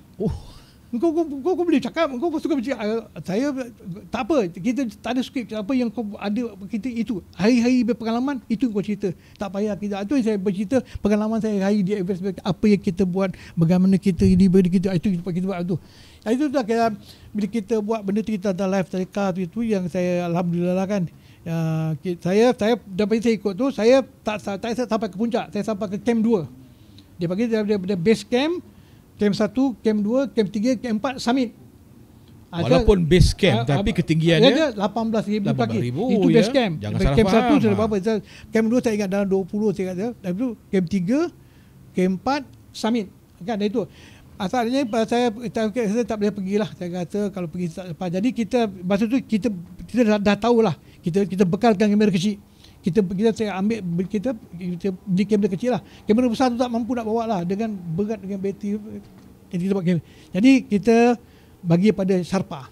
Kau boleh cakap, kau suka bercakap. Saya tak apa, kita tak ada skrip. Apa yang kau ada, kita itu hari-hari berpengalaman, itu kau cerita. Tak payah kita. Itu yang saya bercerita pengalaman saya hari di Everest, apa yang kita buat, bagaimana kita ini, kita itu kita buat tu. Itu dah kira bila kita buat benda tu, kita ada live tarikat itu yang saya alhamdulillah kan. Saya dapat saya ikut tu, saya tak sampai ke puncak, saya sampai ke camp 2. Dia bagi dia base camp, camp 1, camp 2, camp 3, camp 4, summit. Walaupun base camp tapi ketinggiannya 18,000 kaki. Itu base camp. Jangan salah camp faham. 1 sudah berapa? Camp 2 saya ingat dalam 20 saya ingat. Lepas tu camp 3, camp 4, summit. Kan itu. Asalnya saya tak boleh pergilah. Saya kata kalau pergi tak lepas. Jadi kita masa tu kita dah tahulah. Kita bekalkan kamera kecil. Kita saya ambil kita beli kamera kecil lah. Kamera besar tu tak mampu nak bawa lah dengan berat dengan bateri. Jadi kita buat kamera. Jadi kita bagi pada Sharpa.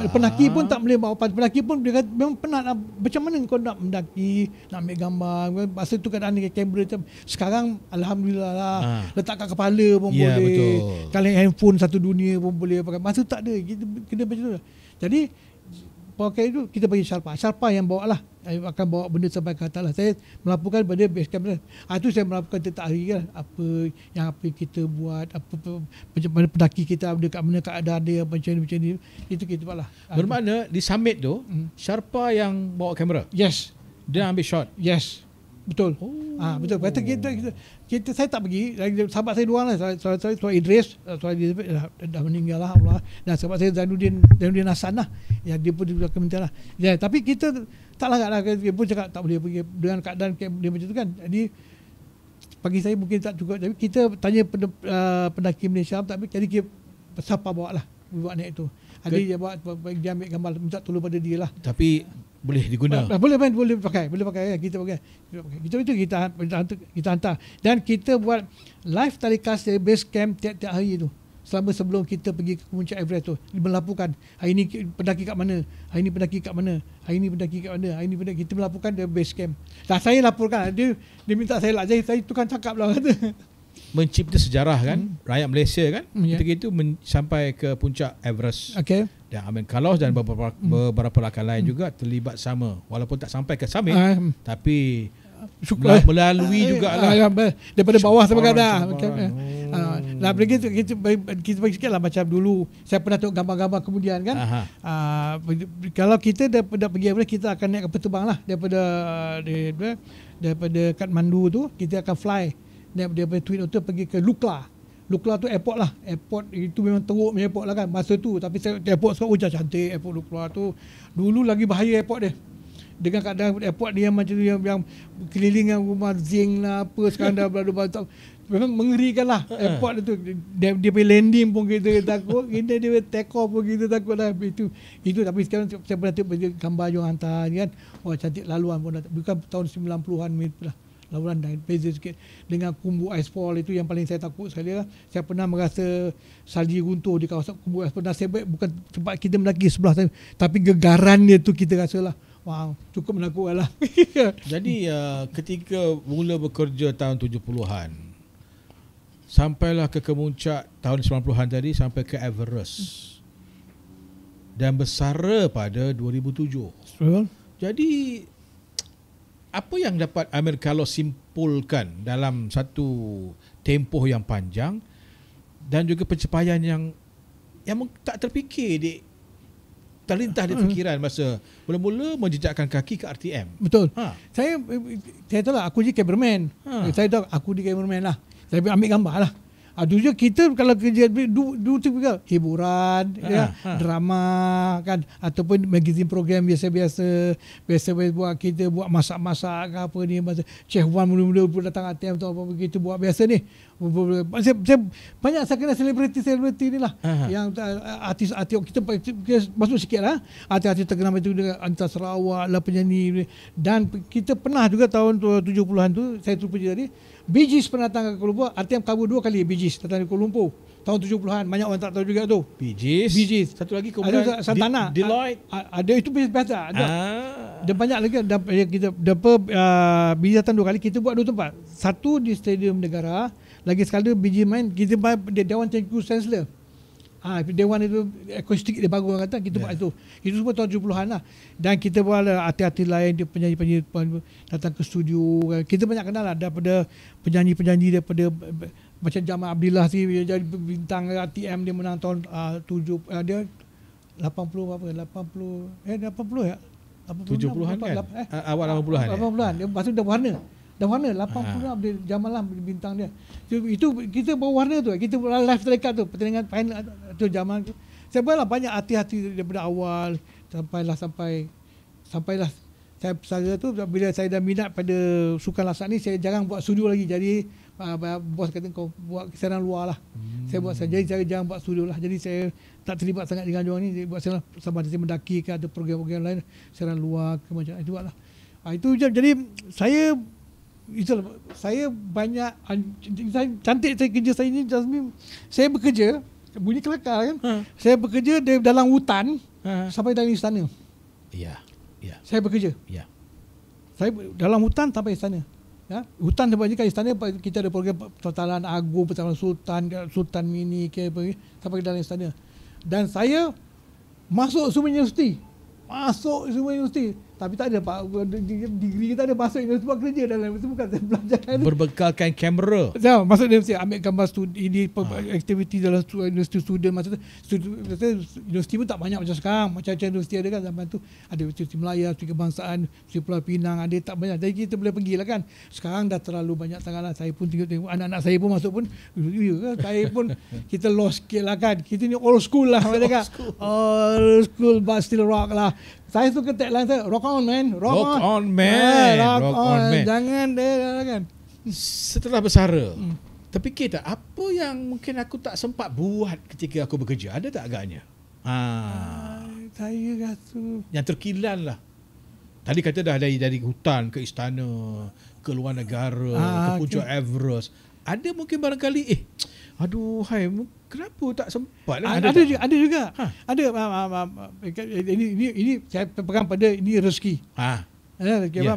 Pendaki pun tak boleh bawa. Pendaki pun dia kata, memang penat lah. Macam mana kau nak mendaki, nak ambil gambar. Masa tu keadaan dengan kamera macam sekarang alhamdulillah lah. Letak kat kepala pun boleh. Betul. Kalau handphone satu dunia pun boleh pakai. Masa tu tak ada. Kita kena macam tu. Jadi pakai itu kita bagi Sharpa yang bawa lah, akan bawa benda sampai ke atas lah. Saya melaporkan pada base camp lah. Itu saya melaporkan setiap hari kan, apa yang kita buat, macam mana pendaki kita ada kat mana keadaan dia, macam ni itu kita buat lah. Bermakna di summit tu Sharpa yang bawa kamera. Yes, dia ambil shot. Yes, betul. Betul. Kata kita saya tak pergi. Sahabat saya dua lah. Soal Idris, dah meninggal lah Allah. Dan sahabat saya Zainuddin Hasan lah. Ya, dia pun juga kementerian lah. Ya, tapi kita tak larat lah. Dia pun cakap tak boleh pergi dengan keadaan dia macam tu kan. Jadi bagi saya mungkin tak cukup. Tapi kita tanya pendaki Malaysia, tapi jadi kita siapa bawa lah buat naik tu. Jadi dia ambil gambar, minta tolong pada dia lah. Tapi boleh diguna. Boleh pakai kita pakai. Kita hantar dan kita buat live telecast dari base camp tiap-tiap hari tu. Selama sebelum kita pergi ke puncak Everest tu, melaporkan hari ni pendaki kat mana, hari ni pendaki kat mana, hari ni pendaki kat mana, hari ni pendaki, kita melaporkan dari base camp. Dah saya laporkan, dia minta saya lah, saya tukang cakap lah kata. Mencipta sejarah kan, rakyat Malaysia kan, ketika itu sampai ke puncak Everest. Okay. Dan Amin Carlos dan beberapa rakan lain juga terlibat sama, walaupun tak sampai ke summit, tapi melalui jugalah daripada bawah sampai ke atas. Nah, kita bagi sikit lah macam dulu saya pernah tengok gambar-gambar kemudian kan. Kalau kita dah pergi Everest, kita akan naik kapal terbang lah daripada Kathmandu tu, kita akan fly daripada Twin Otter pergi ke Lukla tu airport lah. Airport itu memang teruk punya airport lah kan masa tu. Tapi airport sekarang cantik airport Lukla tu. Dulu lagi bahaya airport dia. dengan keadaan airport dia macam tu yang kelilingan rumah zinc lah apa sekarang dah berada memang mengerikan lah airport itu. Dia pergi landing pun kita takut, dia take off pun kita takut lah. Itu tapi sekarang saya pernah tengok gambar yang hantar kan, cantik laluan pun bukan tahun 90-an lah. Laluan dah beza sikit dengan kumbu asfal itu yang paling saya takut sekali lah. Saya pernah merasa salji runtuh di kawasan kumbu asfal. Nasib baik bukan tempat kita mendaki sebelah saya, tapi gegaran dia tu kita rasa lah, wow, cukup menakutkan lah. Jadi ketika mula bekerja tahun 70-an, sampailah ke kemuncak tahun 90-an tadi, sampai ke Everest dan bersara pada 2007. Jadi apa yang dapat Amir Carlos simpulkan dalam satu tempoh yang panjang dan juga pencapaian yang tak terfikir terlintas di fikiran masa mula-mula menjejakkan kaki ke RTM? Betul. Saya tahu lah, aku je cameraman. Saya tahu aku di cameraman lah. Saya ambil gambar lah. Dulu kita kalau kerja dulu tu juga hiburan, drama kan, ataupun magazine program biasa-biasa buat kita buat masak-masak ke apa ni, masa Chef Wan mula-mula pun datang ATM atau apa begitu buat biasa ni. Saya banyak saya kenal selebriti ni lah. Yang artis kita masuk sikit lah. Artis terkenal itu dengan Anta Sarawak lah, penyanyi. Dan kita pernah juga tahun 70-an tu, saya terlupa tadi, Bee Gees pernah datang ke Kuala Lumpur. RTM cover 2 kali Bee Gees datang ke Kuala Lumpur tahun 70-an. Banyak orang tak tahu juga tu. Bee Gees. Satu lagi kemudian ada Santana. Deloitte. Ada itu biasa. Ada. Dan banyak lagi kita Bee Gees datang 2 kali. Kita buat 2 tempat. Satu di Stadium Negara. Lagi sekali Bee Gees main, kita buat Dewan Tengku Chancellor. Dewan itu akustik dia baru orang kata, kita buat itu. Itu semua tahun 70-an lah. Dan kita buat artis-artis lain, dia penyanyi-penyanyi datang ke studio. Kita banyak kenal lah daripada penyanyi-penyanyi daripada macam Jamal Abdillah sih, dia jadi bintang RTM, dia menang tahun 80 berapa? 80 ya? 70-an kan? Awal 80-an. 80-an. Dia masuk dah warna. Dah warna 80 dia Jamalah bintang dia. Itu kita bawa warna tu. Kita live dekat tu pertandingan final tu Jamal tu. Saya buatlah banyak hati-hati daripada awal sampailah saya pesara tu. Bila saya dah minat pada sukan lasak ni, saya jarang buat studio lagi. Jadi bos kata kau buat siaran luar lah. Saya buat saja, saya jarang buat studio lah. Jadi saya tak terlibat sangat dengan diorang ni. Saya buat siaran sama ada saya mendaki ke, ada program-program lain siaran luar ke macam itu buatlah. Itu je. Jadi saya banyak cantik saya kerja saya ni Jasmine. Saya bekerja bunyi kelakar kan. Saya bekerja dalam hutan sampai dalam istana. Ya. Saya bekerja. Ya. Saya dalam hutan sampai istana. Ya, hutan sampai kat istana kita ada program Pertalan Agung, Pertalan Sultan Mini ke apa sampai dalam istana. Dan saya masuk semua universiti. Tapi tak ada Pak, degree kita ada masuk universiti buat kerja dalam itu, bukan saya belajar. Berbekalkan kamera. Saya masuk universiti ambil gambar ini aktiviti dalam universiti student masa tu. Universiti pun tak banyak macam sekarang. Macam-macam universiti ada kan zaman tu. Ada Universiti Melaya, Universiti Kebangsaan, Universiti Pulau Pinang, ada tak banyak. Jadi kita boleh pergi lah kan. Sekarang dah terlalu banyak sangat lah. Saya pun tengok anak-anak saya pun masuk pun. Saya pun kita lost sikit lah kan. Kita ni old school lah. Old school but still rock lah. Saya suka tagline saya, rock on man. Rock on man. Jangan kan. Setelah bersara, terfikir tak apa yang mungkin aku tak sempat buat ketika aku bekerja? Ada tak agaknya? Saya rasa yang terkilan lah. Tadi kata dah dari hutan ke istana, ke luar negara, ke puncak Everest. Ada mungkin barangkali kenapa tak sempat lah? Ada juga. Ada. Ini saya pegang pada ini rezeki.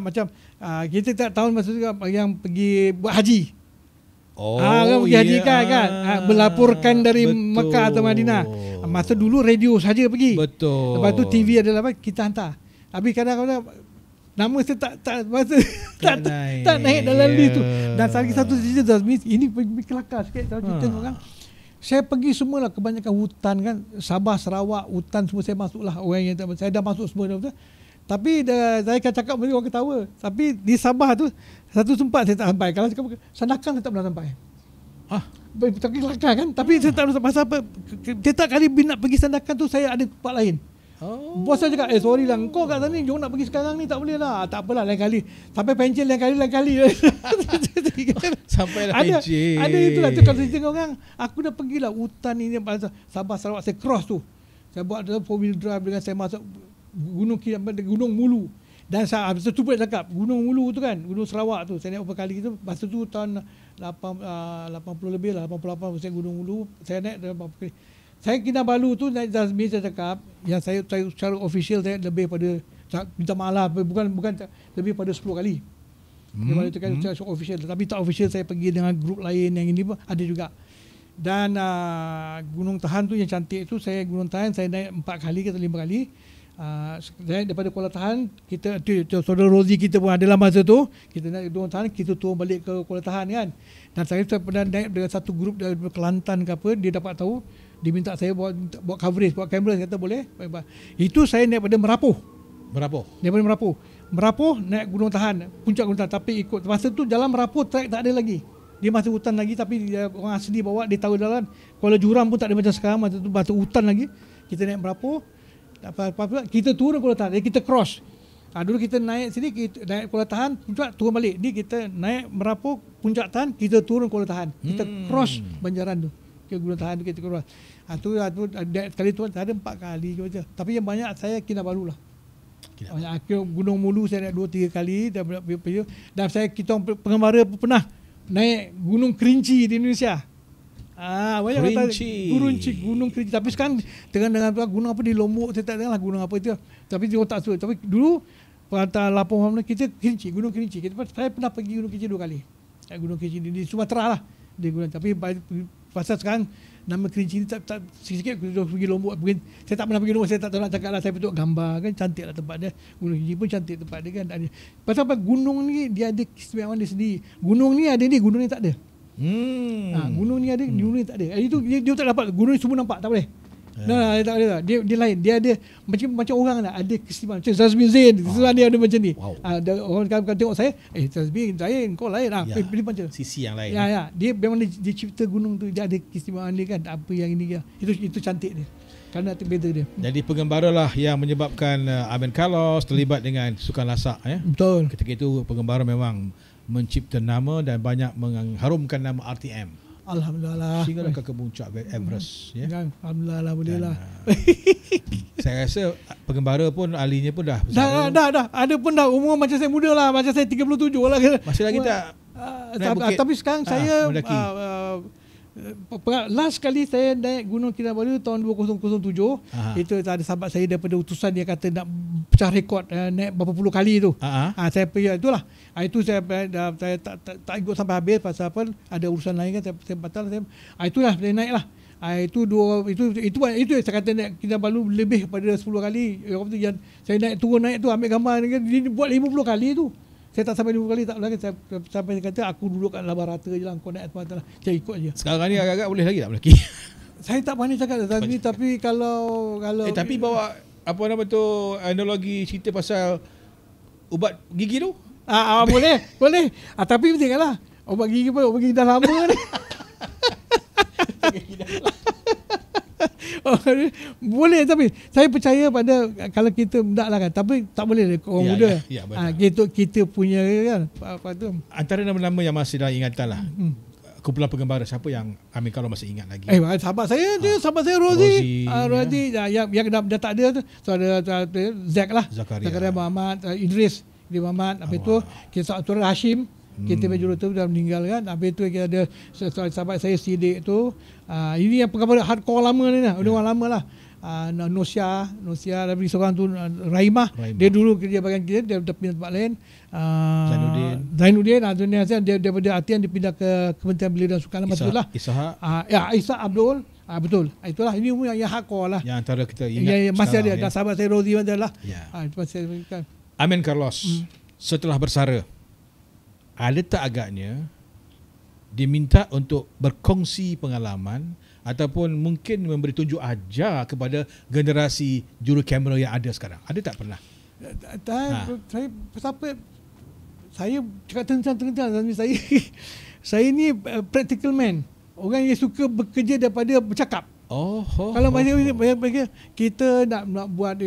Macam kita tak tahu masa tu yang pergi buat haji. Pergi haji kan. Melaporkan dari Mekah atau Madinah. Masa dulu radio saja pergi. Betul. Lepas tu TV adalah kita hantar. Tapi kadang-kadang nama saya tak naik dalam list tu. Dan satu cerita ini kelakar sikit kalau kita tengok kan. Saya pergi semualah, kebanyakan hutan kan, Sabah, Sarawak, hutan semua saya masuk lah. Orang yang saya dah masuk semua dah. Tapi saya akan cakap orang ketawa. Tapi di Sabah tu satu tempat saya tak sampai. Kalau cakap Sandakan saya tak pernah sampai. Tapi kelakar kan. Tapi saya tak pernah sampai. Pasal apa? Setiap kali nak pergi Sandakan tu saya ada tempat lain. Oh. Bos saya cakap, sorry lah, kau kat sana jom nak pergi sekarang ni, tak boleh lah. Tak apalah, lain kali. Sampai pencen lain kali. Sampailah ada, pencen. ada itulah tu, kalau cerita orang, aku dah pergilah hutan ini, Sabah Sarawak, saya cross tu. Saya buat 4-wheel drive dengan saya masuk Gunung Mulu. Dan saya tu pun cakap, Gunung Mulu tu kan, Gunung Sarawak tu, saya naik beberapa kali tu. Masa tu tahun 80 lebih lah, 88 saya Gunung Mulu, saya naik beberapa kali. Saya Kinabalu tu naik Jazmi, saya cakap yang saya secara official saya lebih pada, minta maaf, bukan lebih pada 10 kali. Dia itu kan secara official, tapi tak official saya pergi dengan grup lain yang ini pun ada juga. Dan Gunung Tahan tu yang cantik tu, saya Gunung Tahan saya naik 4 kali atau 5 kali. Saya daripada Kuala Tahan, kita saudara Rozi kita pun adalah masa tu, kita naik Gunung Tahan, kita turun balik ke Kuala Tahan kan. Dan saya pernah naik dengan satu grup dari Kelantan ke apa, dia dapat tahu, dia minta saya buat coverage, buat kamera, saya kata boleh. Itu saya naik pada Merapoh. Daripada Merapoh naik Gunung Tahan, puncak Gunung Tahan, tapi ikut masa tu jalan Merapoh track tak ada lagi. Dia masih hutan lagi, tapi orang asli bawa, dia tahu jalan. Kuala Juram pun tak ada macam sekarang, masa tu masih hutan lagi. Kita naik Merapoh, apa-apa, kita turun Kuala Tahan, kita cross. Dulu kita naik sini, kita naik Kuala Tahan, puncak turun balik. Ni kita naik Merapoh, puncak Tahan, kita turun Kuala Tahan. Kita cross Banjaran tu. Ke Gunung Tahan tu kita cross. Tu kali tu ada 4 kali je macam. Tapi yang banyak saya Kinabalu lah. Gunung Mulu saya naik 2-3 kali dan saya kita pengembara pernah naik Gunung Kerinci di Indonesia. Banyak Gunung Kerinci. Tapi sekarang dengan gunung apa di Lombok, saya tak dengar lah gunung apa itu. Tapi dia tak suruh. Tapi dulu pada Lampung kita Kerinci, Gunung Kerinci. Saya pernah pergi Gunung Kerinci 2 kali. Gunung Kerinci di Sumatera lah. Di gunung. Tapi pasal sekarang nama Kerinci ni tak sikit-sikit pergi Lombok. Saya tak pernah pergi Lombok, saya tak tahu nak cakap lah. Saya bentuk gambar kan, cantik lah tempat dia. Gunung Kerinci pun cantik tempat dia kan. Pasal apa, gunung ni dia ada keistimewaan dia sendiri. Gunung ni ada ni, gunung ni tak ada. Gunung ni ada, gunung ni tak ada. Itu dia tak dapat, gunung ni semua nampak, tak boleh. Tak boleh. Dia lain. Dia ada macam orang lah, ada keistimewaan. Macam Zazmi Zain, dia ada macam ni. Orang kan tengok saya, Zazmi Zain, kau lain. Dia macam sisi yang lain. Ya. Dia memang dia cipta gunung tu, dia ada keistimewaan dia kan. Apa yang ini kan. Itu cantik dia. Kerana itu beza dia. Jadi pengembara lah yang menyebabkan Amin Carlos terlibat dengan sukan lasak. Betul. Ketika itu pengembara memang mencipta nama dan banyak mengharumkan nama RTM. Alhamdulillah. Sehingga ke puncak Everest. Alhamdulillah, boleh lah. Saya rasa pengembara pun ahlinya pun dah besar. Dah. Ada pun dah umur macam saya muda lah. Macam saya 37 lah. Masih lagi tak? Tapi sekarang saya last kali saya naik Gunung Kinabalu tahun 2007. Itu ada sahabat saya daripada utusan, dia kata nak pecah rekod naik berapa puluh kali tu. Saya pergi itulah. Itu saya tak ikut sampai habis pasal apa, ada urusan lain kan, saya batal. Itulah saya naik lah. Itu saya kata naik Kinabalu lebih daripada 10 kali. Yang saya naik tu ambil gambar kan, dia buat 50 kali tu. Saya tak sampai 50 kali, tak lagi. Saya sampai kata aku duduk kat laba rata je lah, kau naik atas lah. Saya ikut je. Sekarang ni agak-agak boleh lagi tak lelaki? Saya tak pandai cakap tapi kalau tapi bawa apa nama tu, analogi cerita pasal ubat gigi tu? Boleh. Tapi tengoklah. Ubat gigi dah lama ni. Boleh, tapi saya percaya pada kalau kita tak lah kan, tapi tak boleh orang muda. Kita punya kan apa tu. Antara nama-nama yang masih dalam ingatan lah. Kumpulan pengembara siapa yang Amin kalau masih ingat lagi? Sahabat saya Rozi. Yang dah tak ada tu. So ada Zack lah. Zakaria Muhammad, Idris Muhammad, apa itu, kita saudara Hashim. Kita baju tu dah meninggal kan. Habis tu kita ada sahabat saya Sidik tu. Ini yang penggambar hardcore lama ni lah. Orang lama lah. Nosia dari seorang tu Raimah. Dia dulu kerja bagian kita, dia pindah tempat lain. Zainuddin dia daripada Atian dia pindah ke Kementerian Belia dan Sukan masa itulah. Ishak Abdul. Betul. Itulah ini umur yang hardcore lah. Yang antara kita ingat. Masih ada. Dan sahabat saya Rozi macam lah. Amin Carlos setelah bersara, ada tak agaknya diminta untuk berkongsi pengalaman ataupun mungkin memberi tunjuk ajar kepada generasi juru kamera yang ada sekarang? Ada tak pernah? Saya cakap tentang saya ni practical man. Orang yang suka bekerja daripada bercakap. Kalau bagi kita nak buat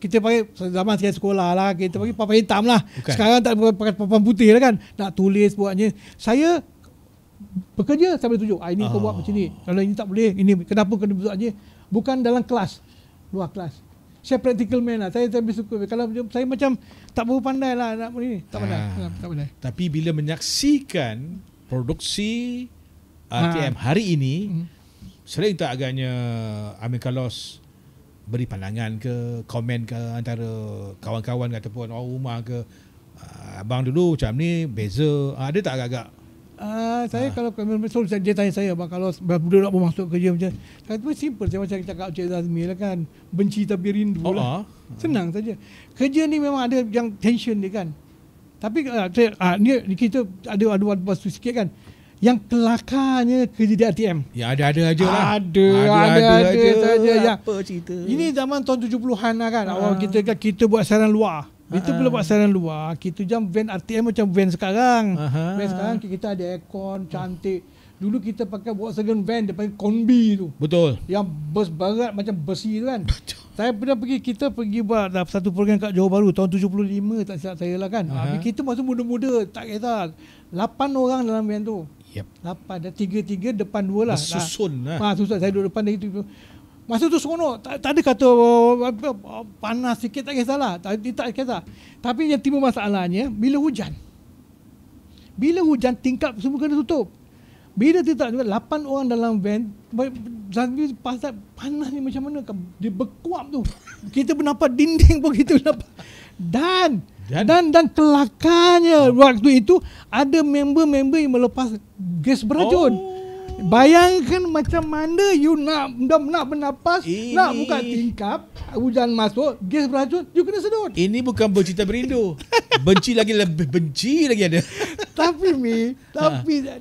kita pakai zaman saya sekolah lah, kita pakai papan hitam lah. Bukan. Sekarang tak pakai papan putih lah kan. Nak tulis buatnya. Saya bekerja sampai tunjuk. Ini kau buat macam ni. Kalau ini tak boleh, ini kenapa kena buatnya? Bukan dalam kelas, luar kelas. Saya practical man lah. Saya lebih suka. Kalau saya macam tak berapa pandai lah nak ni. Tak pandai. Tapi bila menyaksikan produksi RTM hari ini, sering tak agaknya Amin Carlos beri pandangan ke, komen ke antara kawan-kawan ataupun orang rumah ke, abang dulu macam ni beza, ada tak agak-agak? Saya kalau dia tanya saya, abang kalau budak nak masuk kerja macam saya tu simple, saya macam cakap Cik Zazmi lah kan, benci tapi rindu lah. Senang saja. Kerja ni memang ada yang tension dia kan. Tapi ni kita ada sikit kan. Yang kelakarnya kerja di RTM. Ya ada aja lah. Ada saja. Apa cerita? Ini zaman tahun 70-an lah kan. Awal kita buat siaran luar. Kita bila buat siaran luar, kita jam van RTM macam van sekarang. Van sekarang kita ada aircon cantik. Dulu kita pakai Volkswagen van, dia pakai kombi tu. Betul. Yang bus barat macam besi tu kan. Saya pernah kita pergi buat satu program kat Johor Bahru tahun 75 tak silap saya lah kan. Kita masa muda-muda tak kisah. 8 orang dalam van tu. Yep. 8 dan 3 depan 2 lah. Susun lah. Susun saya duduk depan dia itu. Masa tu seronok, tak ada kata panas sikit tak kisahlah. Tak kisah. Tapi yang timbul masalahnya bila hujan. Bila hujan tingkap semua kena tutup. Bila tidak 8 orang dalam van, pasal panas ni macam mana? Dia berkuap tu. Kita bernampak dinding pun kita bernampak. Dan kelakarnya waktu itu ada member-member yang melepas gas beracun. Bayangkan macam mana you nak bernapas, nak buka tingkap, hujan masuk, gas beracun, you kena sedut. Ini bukan bercinta berindu. Benci lagi, lebih benci lagi ada. Tapi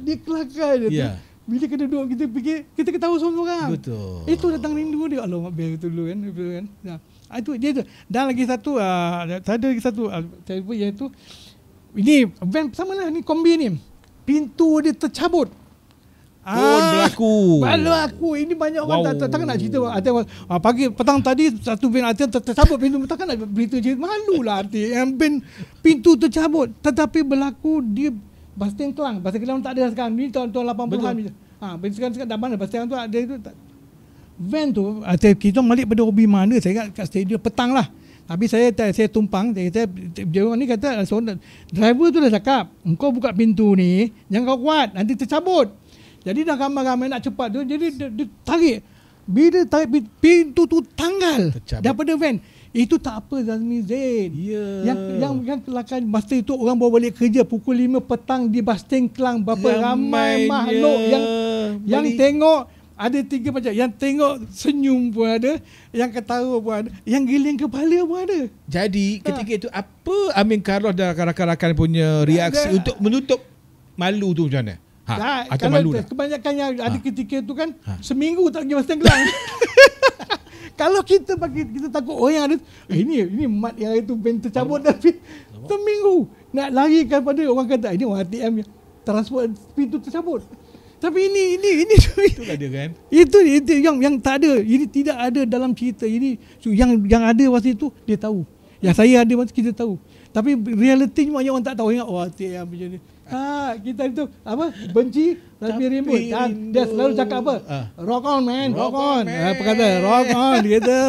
dia kelakar je tu. Bila kita duduk, kita fikir, kita ketawa seorang-seorang. Betul. Itu datang rindu dia. Alamak, biar betul dulu kan. Itu dia tu. Dan lagi satu, ada lagi satu, iaitu ini van sama lah, ni kombi ni. Pintu dia tercabut. Berlaku. Ini banyak orang takkan nak cerita. Pagi petang tadi satu van RTM tercabut pintu, takkan nak berita cerita. Malulah RTM pintu tercabut. Tetapi berlaku di Basteng Kelang. Basteng Kelang tak ada sekarang. Ni tahun 80-an. Sekarang dah mana Basteng tu ada itu. Van tu kita balik pada hobi mana. Saya kat stadium petang lah. Tapi saya tumpang. Dia orang ni kata driver tu dah cakap, engkau buka pintu ni jangan kau kuat, nanti tercabut. Jadi dah ramai-ramai nak cepat tu, jadi dia tarik. Bila tarik pintu tu tanggal daripada van. Itu tak apa Zazmi Zain. Yang kelakar masa itu orang bawa balik kerja pukul 5 petang di Basteng Kelang. Berapa ramai makhluk yang tengok. Ada 3 macam. Yang tengok senyum pun ada, yang ketawa pun ada, yang giling kepala pun ada. Jadi ketika itu apa Amin Carlos dan rakan-rakan punya reaksi untuk menutup malu tu macam mana? Atau malu dah? Kebanyakan yang ada ketika itu kan seminggu tak pergi Basteng Kelang. Kalau kita takut orang yang ada ini mat yang itu pen tercabut tapi seminggu nak lari kepada orang kata ini orang ATM transport pintu tercabut. Tapi ini itulah dia kan. Itu yang tak ada. Ini tidak ada dalam cerita. Ini yang ada waktu itu dia tahu. Yang saya ada waktu kita tahu. Tapi realiti banyak orang tak tahu. Ingat ATM macam ni. Kita itu apa? Benci tapi ribut. Dia selalu cakap apa? Rock on man, rock on. Apa kata? Rock on gitu.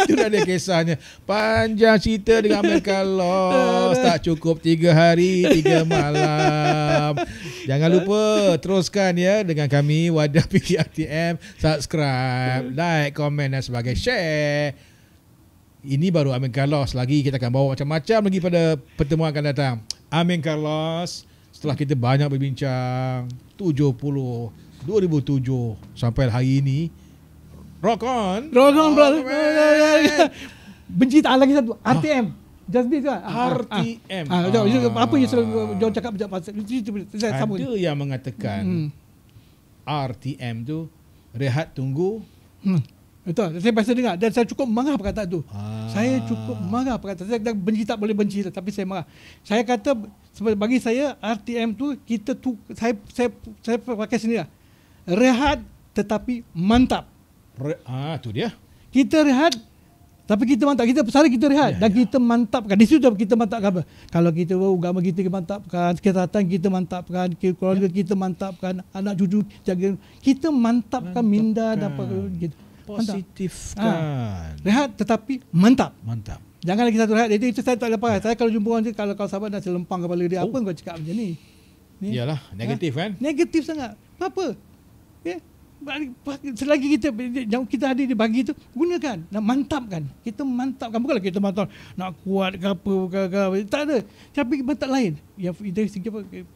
Itulah dia kisahnya. Panjang cerita dengan Amin Carlos. Tak cukup 3 hari 3 malam. Jangan lupa teruskan ya dengan kami Wadah PRTM. Subscribe, like, komen dan sebagainya. Share. Ini baru Amin Carlos. Lagi kita akan bawa macam-macam lagi pada pertemuan akan datang. Amin Carlos. Setelah kita banyak berbincang 2007 sampai hari ini, rock on brother. Benci tak lagi satu RTM. Just be tu RTM. Apa yang selalu cakap pasal ada yang mengatakan RTM tu rehat tunggu. Betul. Saya biasa dengar dan saya cukup marah perkataan tu. Saya cukup marah perkataan. Saya dah benci tak boleh benci tapi saya marah. Saya kata bagi saya RTM tu saya pakai sendiri lah. Rehat tetapi mantap. Tu dia. Kita rehat tapi kita mantap. Kita pesara kita rehat dan kita mantapkan. Di situ kita mantapkan apa? Kalau kita agama kita mantapkan, kesihatan kita mantapkan, keluarga kita mantapkan, anak cucu jaga. Kita mantapkan minda dan apa gitu. Positifkan. Rehat tetapi mantap. Mantap. Jangan lagi satu rehat. Jadi itu saya tak lepas. Saya kalau jumpa orang tu, kalau sahabat dah selempang kepala dia, apa kau cakap macam ni? Iyalah, negatif kan? Negatif sangat. Apa? Ya. Selagi kita ada di bagi itu, gunakan. Nak mantapkan. Kita mantapkan. Bukanlah kita mantap nak kuat ke apa ke. Tak ada. Tapi mantap lain. Yang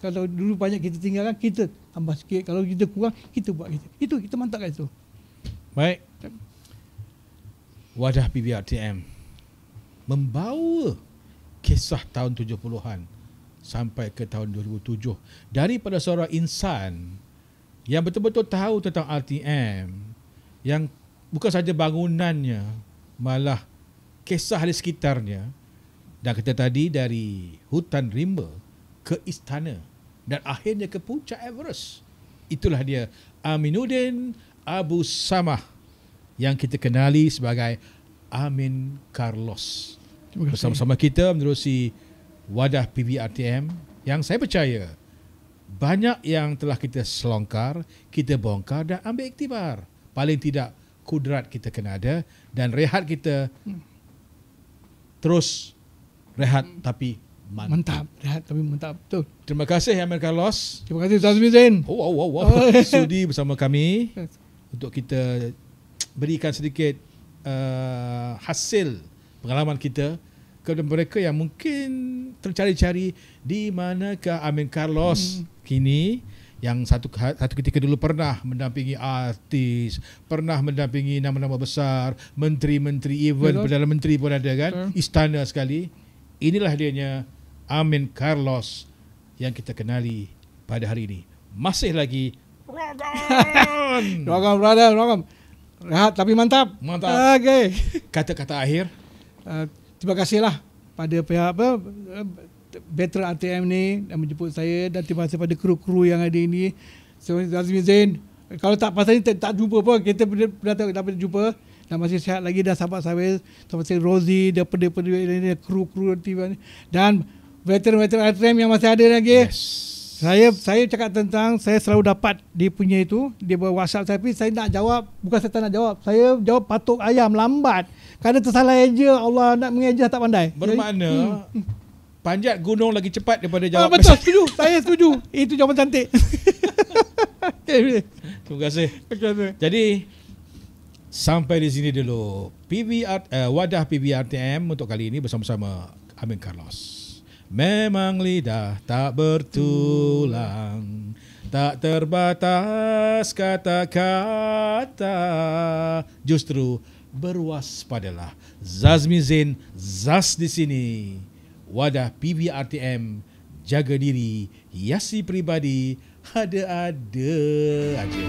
kalau dulu banyak kita tinggalkan, kita tambah sikit. Kalau kita kurang, kita buat kita. Itu kita mantapkan itu. Baik. Wadah PBRTM membawa kisah tahun 70-an sampai ke tahun 2007 daripada seorang insan yang betul-betul tahu tentang RTM, yang bukan saja bangunannya, malah kisah di sekitarnya. Dan kita tadi dari hutan rimba ke istana dan akhirnya ke puncak Everest. Itulah dia Aminuddin Abu Samah yang kita kenali sebagai Amin Carlos. Bersama-sama kita menerusi Wadah PBRTM yang saya percaya banyak yang telah kita selongkar, kita bongkar dan ambil iktibar. Paling tidak kudrat kita kena ada dan rehat kita terus rehat tapi mantap. Rehat tapi mantap. Betul. Terima kasih Amin Carlos. Terima kasih Ustaz Zain. Sudi bersama kami untuk kita berikan sedikit hasil pengalaman kita kepada mereka yang mungkin tercari-cari di manakah Amin Carlos kini, yang satu ketika dulu pernah mendampingi artis, pernah mendampingi nama-nama besar, menteri-menteri, even Perdana Menteri pun ada kan, istana sekali. Inilah dianya Amin Carlos yang kita kenali pada hari ini. Masih lagi Ragam. Rehat tapi mantap. Mantap. Okey. Kata-kata akhir. Terima kasihlah pada pihak veteran RTM ni yang menjemput saya, dan terima kasih pada kru-kru yang ada ini. Azmi Zain, kalau tak pasal ni tak jumpa pun, kita dapat jumpa dan masih sihat lagi. Dan sahabat saya seperti Rosie, daripada kru-kru TV dan veteran RTM yang masih ada lagi. Yes. Saya cakap tentang, saya selalu dapat dia punya itu, dia buat WhatsApp saya, tapi saya nak jawab, bukan saya tak nak jawab, saya jawab patuk ayam lambat kerana tersalah eja. Allah, nak mengeja tak pandai. Bermakna panjat gunung lagi cepat daripada jawab. Betul, setuju. Saya setuju. Itu jawapan cantik. Terima kasih. Jadi sampai di sini dulu Wadah PBRTM untuk kali ini bersama-sama Amin Carlos. Memang lidah tak bertulang, tak terbatas kata-kata, justru berwaspadalah. Zazmi Zain, Zaz di sini. Wadah PBRTM, jaga diri, hiasi pribadi, ada-ada aja.